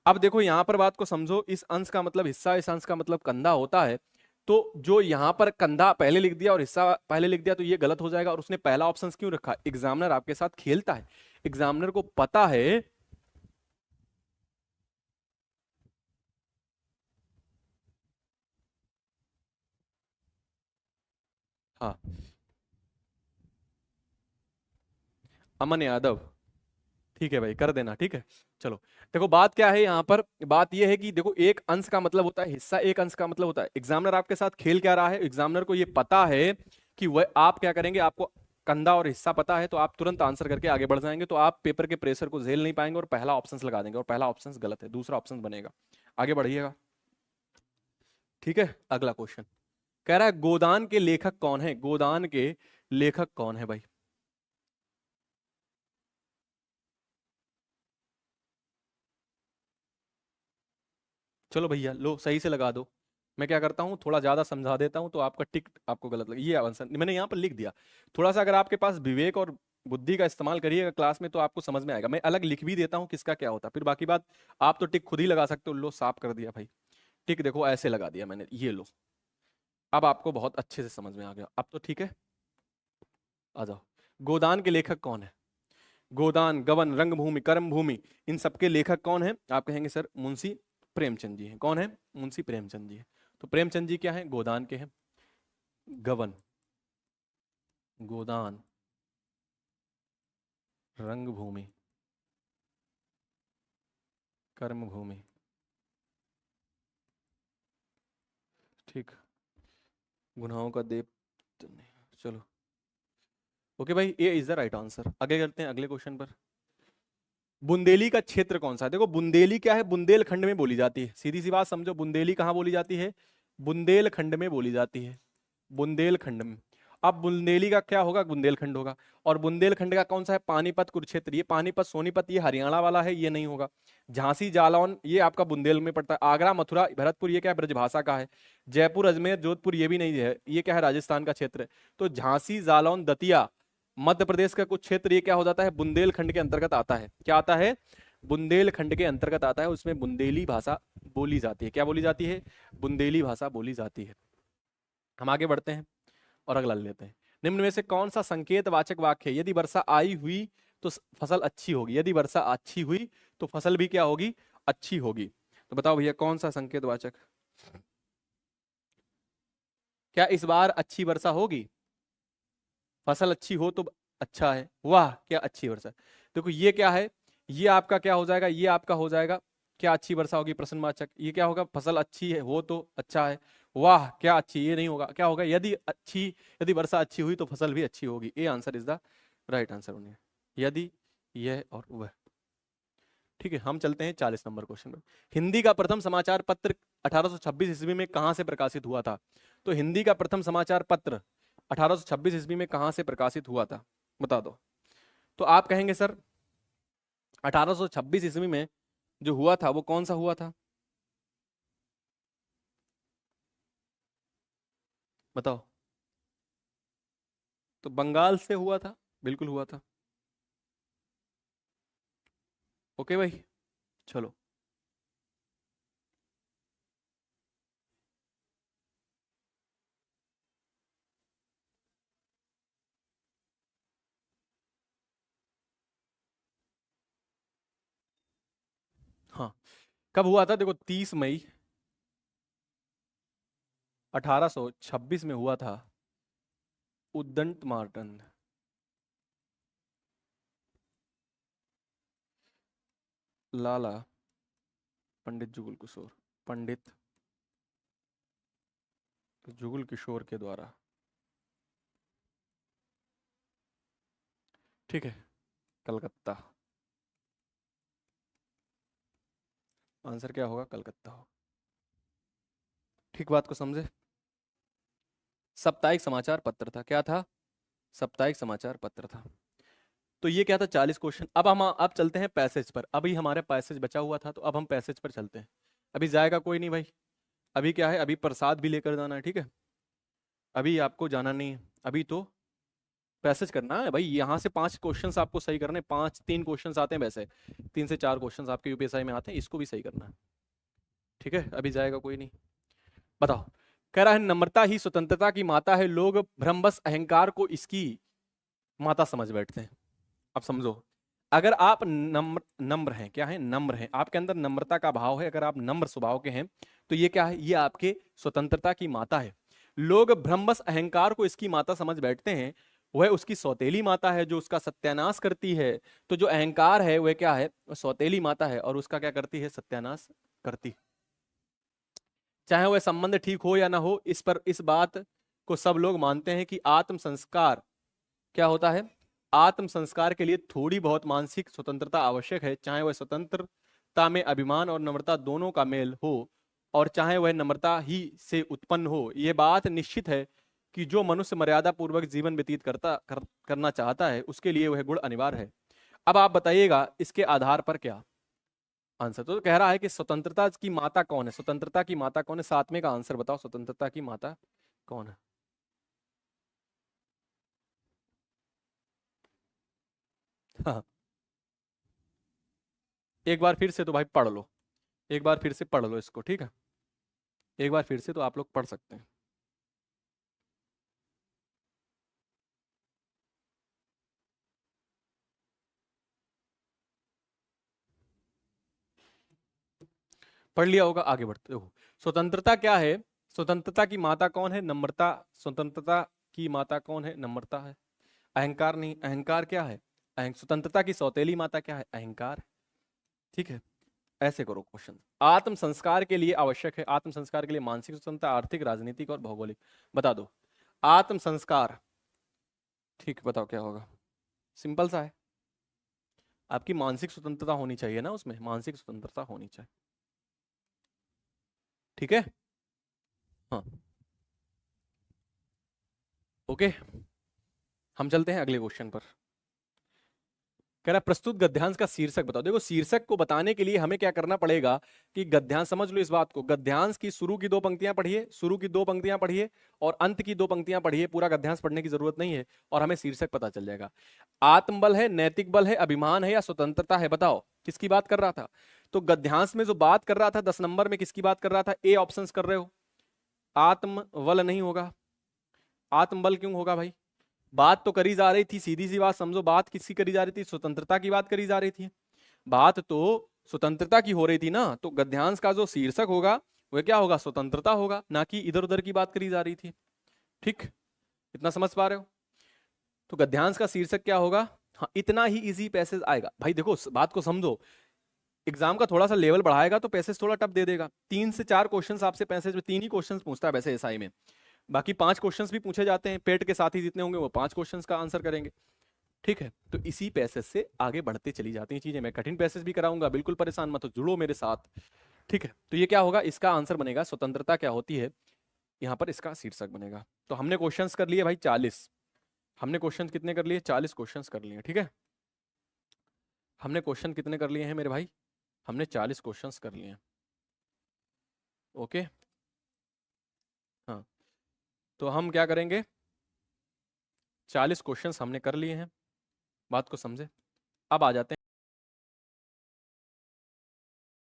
अब देखो यहां पर बात को समझो, इस अंश का मतलब हिस्सा, इस अंश का मतलब कंधा होता है। तो जो यहां पर कंधा पहले लिख दिया और हिस्सा पहले लिख दिया तो ये गलत हो जाएगा। और उसने पहला ऑप्शन क्यों रखा, एग्जामिनर आपके साथ खेलता है, एग्जामिनर को पता है। हाँ, अमन यादव, ठीक है भाई कर देना, ठीक है। चलो देखो बात क्या है यहाँ पर, बात यह है कि देखो एक अंश का मतलब होता है हिस्सा, एक अंश का मतलब होता है। एग्जामिनर आपके साथ खेल क्या रहा है, एग्जामिनर को ये पता है कि वह आप क्या करेंगे, आपको कंधा और हिस्सा पता है तो आप तुरंत आंसर करके आगे बढ़ जाएंगे, तो आप पेपर के प्रेशर को झेल नहीं पाएंगे और पहला ऑप्शन लगा देंगे, और पहला ऑप्शन गलत है, दूसरा ऑप्शन बनेगा। आगे बढ़िएगा, ठीक है। अगला क्वेश्चन कह रहा है गोदान के लेखक कौन है, गोदान के लेखक कौन है भाई। चलो भैया लो सही से लगा दो। मैं क्या करता हूँ थोड़ा ज्यादा समझा देता हूँ तो आपका टिक आपको गलत लगे, ये आंसर मैंने यहाँ पर लिख दिया। थोड़ा सा अगर आपके पास विवेक और बुद्धि का इस्तेमाल करिएगा क्लास में तो आपको समझ में आएगा। मैं अलग लिख भी देता हूँ किसका क्या होता है, फिर बाकी बात आप तो टिक खुद ही लगा सकते हो। लो साफ कर दिया भाई, टिक देखो ऐसे लगा दिया मैंने, ये लो। अब आपको बहुत अच्छे से समझ में आ गया, अब तो ठीक है। आ जाओ, गोदान के लेखक कौन है, गोदान, गबन, रंगभूमि, कर्मभूमि, इन सबके लेखक कौन है। आप कहेंगे सर मुंशी प्रेमचंद जी हैं। कौन है, मुंशी प्रेमचंद जी है। तो प्रेमचंद जी क्या है, गोदान के हैं। गबन, गोदान, रंगभूमि, कर्मभूमि, ठीक, गुनाहों का देव। चलो ओके भाई, ए इज द राइट आंसर। आगे करते हैं अगले क्वेश्चन पर। बुंदेली का क्षेत्र कौन सा है, देखो बुंदेली क्या है, बुंदेलखंड में बोली जाती है, सीधी सी बात समझो। बुंदेली कहाँ बोली जाती है, बुंदेलखंड में बोली जाती है, बुंदेलखंड में। अब बुंदेली का क्या होगा, बुंदेलखंड होगा। और बुंदेलखंड का कौन सा है, पानीपत कुरुक्षेत्र, ये पानीपत सोनीपत ये हरियाणा वाला है, ये नहीं होगा। झांसी जालौन ये आपका बुंदेल में पड़ता है। आगरा मथुरा भरतपुर ये क्या है, ब्रजभाषा का है। जयपुर अजमेर जोधपुर ये भी नहीं है, ये क्या है, राजस्थान का क्षेत्र है। तो झांसी जालौन दतिया मध्य प्रदेश का कुछ क्षेत्र, ये क्या हो जाता है, बुंदेलखंड के अंतर्गत आता है। क्या आता है, बुंदेलखंड के अंतर्गत आता है। उसमें बुंदेली भाषा बोली जाती है। क्या बोली जाती है, बुंदेली भाषा बोली जाती है। हम आगे बढ़ते हैं और अगला ले लेते हैं। निम्न में से कौन सा संकेत वाचक वाक्य है, यदि वर्षा आई हुई तो फसल अच्छी होगी, यदि वर्षा अच्छी हुई तो फसल भी क्या होगी, अच्छी होगी। तो बताओ भैया कौन सा संकेत वाचक, क्या इस बार अच्छी वर्षा होगी, फसल अच्छी हो तो अच्छा है, वाह क्या अच्छी वर्षा। देखो ये क्या है, ये आपका क्या हो जाएगा, ये आपका हो जाएगा क्या अच्छी वर्षा होगी प्रश्नवाचक। ये क्या होगा, फसल अच्छी है हो तो अच्छा है, वाह क्या अच्छी, ये नहीं होगा, क्या होगा, यदि अच्छी, यदि वर्षा अच्छी हुई तो फसल भी अच्छी होगी। A answer is the right answer होने, यदि, यह और वह। ठीक है, हम चलते हैं 40 नंबर क्वेश्चन में। हिंदी का प्रथम समाचार पत्र 1826 ईस्वी में कहां से प्रकाशित हुआ था। तो हिंदी का प्रथम समाचार पत्र 1826 ईस्वी में कहां से प्रकाशित हुआ था, बता दो। तो आप कहेंगे सर 1826 ईस्वी में जो हुआ था वो कौन सा हुआ था, बताओ। तो बंगाल से हुआ था, बिल्कुल हुआ था। ओके भाई, चलो। हाँ, कब हुआ था, देखो 30 मई 1826 में हुआ था उद्दंड मार्टन। लाला पंडित जुगल किशोर, पंडित जुगल किशोर के द्वारा, ठीक है, कलकत्ता। आंसर क्या होगा? कलकत्ता होगा। ठीक बात को समझे? साप्ताहिक समाचार पत्र था। क्या था? साप्ताहिक समाचार पत्र था। तो ये क्या था? 40 क्वेश्चन। अब चलते हैं पैसेज पर। अभी हमारे पैसेज बचा हुआ था, तो अब हम पैसेज पर चलते हैं। अभी जाएगा कोई नहीं भाई। अभी क्या है? अभी प्रसाद भी लेकर जाना है, ठीक है? अभी आपको जाना नहीं है, अभी तो पैसेज करना है भाई। यहाँ से 5 क्वेश्चंस आपको सही करने, 3 क्वेश्चंस आते हैं वैसे, 3 से 4 क्वेश्चंस आपके यूपीएससी में आते हैं, इसको भी सही करना है, ठीक है? अभी जाएगा कोई नहीं। बताओ। कह रहा है नम्रता ही स्वतंत्रता की माता है, लोग भ्रमवश अहंकार को इसकी माता समझ बैठते हैं। अब समझो, अगर आप नम्र हैं, क्या है? नम्र हैं, आपके अंदर नम्रता का भाव है, अगर आप नम्र स्वभाव के हैं, तो ये क्या है? ये आपके स्वतंत्रता की माता है। लोग भ्रमवश अहंकार को इसकी माता समझ बैठते हैं, वह उसकी सौतेली माता है जो उसका सत्यानाश करती है। तो जो अहंकार है वह क्या है? सौतेली माता है, और उसका क्या करती है? सत्यानाश करती। चाहे वह संबंध ठीक हो या ना हो, इस बात को सब लोग मानते हैं कि आत्म संस्कार क्या होता है? आत्म संस्कार के लिए थोड़ी बहुत मानसिक स्वतंत्रता आवश्यक है, चाहे वह स्वतंत्रता में अभिमान और नम्रता दोनों का मेल हो, और चाहे वह नम्रता ही से उत्पन्न हो। यह बात निश्चित है कि जो मनुष्य मर्यादा पूर्वक जीवन व्यतीत करना चाहता है, उसके लिए वह गुण अनिवार्य है। अब आप बताइएगा इसके आधार पर क्या आंसर? तो कह रहा है कि स्वतंत्रता की माता कौन है? स्वतंत्रता की माता कौन है? 7वें का आंसर बताओ, स्वतंत्रता की माता कौन है? हाँ, एक बार फिर से तो भाई पढ़ लो, एक बार फिर से पढ़ लो इसको, ठीक है? एक बार फिर से तो आप लोग पढ़ सकते हैं। पढ़ लिया होगा, आगे बढ़ते हो। स्वतंत्रता क्या है? स्वतंत्रता की माता कौन है? नम्रता। स्वतंत्रता की माता कौन है? नम्रता है। अहंकार नहीं। अहंकार क्या है? स्वतंत्रता की सौतेली माता क्या है? अहंकार। ठीक है, ऐसे करो क्वेश्चन। आत्म संस्कार के लिए आवश्यक है, आत्म संस्कार के लिए मानसिक स्वतंत्रता, आर्थिक, राजनीतिक और भौगोलिक। बता दो। आत्म संस्कार, ठीक, बताओ क्या होगा? सिंपल सा है, आपकी मानसिक स्वतंत्रता होनी चाहिए ना, उसमें मानसिक स्वतंत्रता होनी चाहिए, ठीक है? हाँ, ओके, हम चलते हैं अगले क्वेश्चन पर। कह रहा है प्रस्तुत गद्यांश का शीर्षक बताओ। देखो, शीर्षक को बताने के लिए हमें क्या करना पड़ेगा कि गद्यांश, समझ लो इस बात को, गद्यांश की शुरू की 2 पंक्तियां पढ़िए, शुरू की 2 पंक्तियां पढ़िए और अंत की 2 पंक्तियां पढ़िए। पूरा गद्यांश पढ़ने की जरूरत नहीं है और हमें शीर्षक पता चल जाएगा। आत्मबल है, नैतिक बल है, अभिमान है या स्वतंत्रता है? बताओ किसकी बात कर रहा था? तो गद्यांश में जो बात कर रहा था 10 नंबर में, किसकी बात कर रहा था? ए ऑप्शंस कर रहे हो। आत्मबल नहीं होगा। आत्मबल क्यों होगा भाई? बात तो करी जा रही थी, सीधी सी बात समझो, बात किसकी करी जा रही थी? स्वतंत्रता की बात करी जा रही थी। बात तो स्वतंत्रता की हो रही थी ना, तो गद्यांश का जो शीर्षक होगा वह क्या होगा? स्वतंत्रता होगा, ना कि इधर उधर की बात करी जा रही थी। ठीक, इतना समझ पा रहे हो? तो गद्यांश का शीर्षक क्या होगा? हाँ, इतना ही इजी पैसेज आएगा भाई। देखो बात को समझो, एग्जाम का थोड़ा सा लेवल बढ़ाएगा तो पैसेज थोड़ा टफ दे देगा। 3 से 4 क्वेश्चंस आपसे पैसेज में, 3 ही क्वेश्चंस पूछता है वैसे एसआई में, बाकी 5 क्वेश्चंस भी पूछे जाते हैं। पेट के साथ ही जितने होंगे वो 5 क्वेश्चंस का आंसर करेंगे। ठीक है, तो इसी पैसेज से आगे बढ़ते चली जाती हैं चीजें। मैं कठिन पैसेज भी कराऊंगा, बिल्कुल परेशान मत हो, जुड़ो मेरे साथ। ठीक है, तो ये क्या होगा? इसका आंसर बनेगा स्वतंत्रता क्या होती है, यहां पर इसका शीर्षक बनेगा। तो हमने क्वेश्चंस कर लिए भाई 40। हमने क्वेश्चन कितने कर लिए? 40 क्वेश्चंस कर लिए, ठीक है? हमने क्वेश्चन कितने कर लिए हैं मेरे भाई? हमने 40 क्वेश्चंस कर लिए हैं। ओके, हाँ, तो हम क्या करेंगे? 40 क्वेश्चंस हमने कर लिए हैं, बात को समझे? अब आ जाते हैं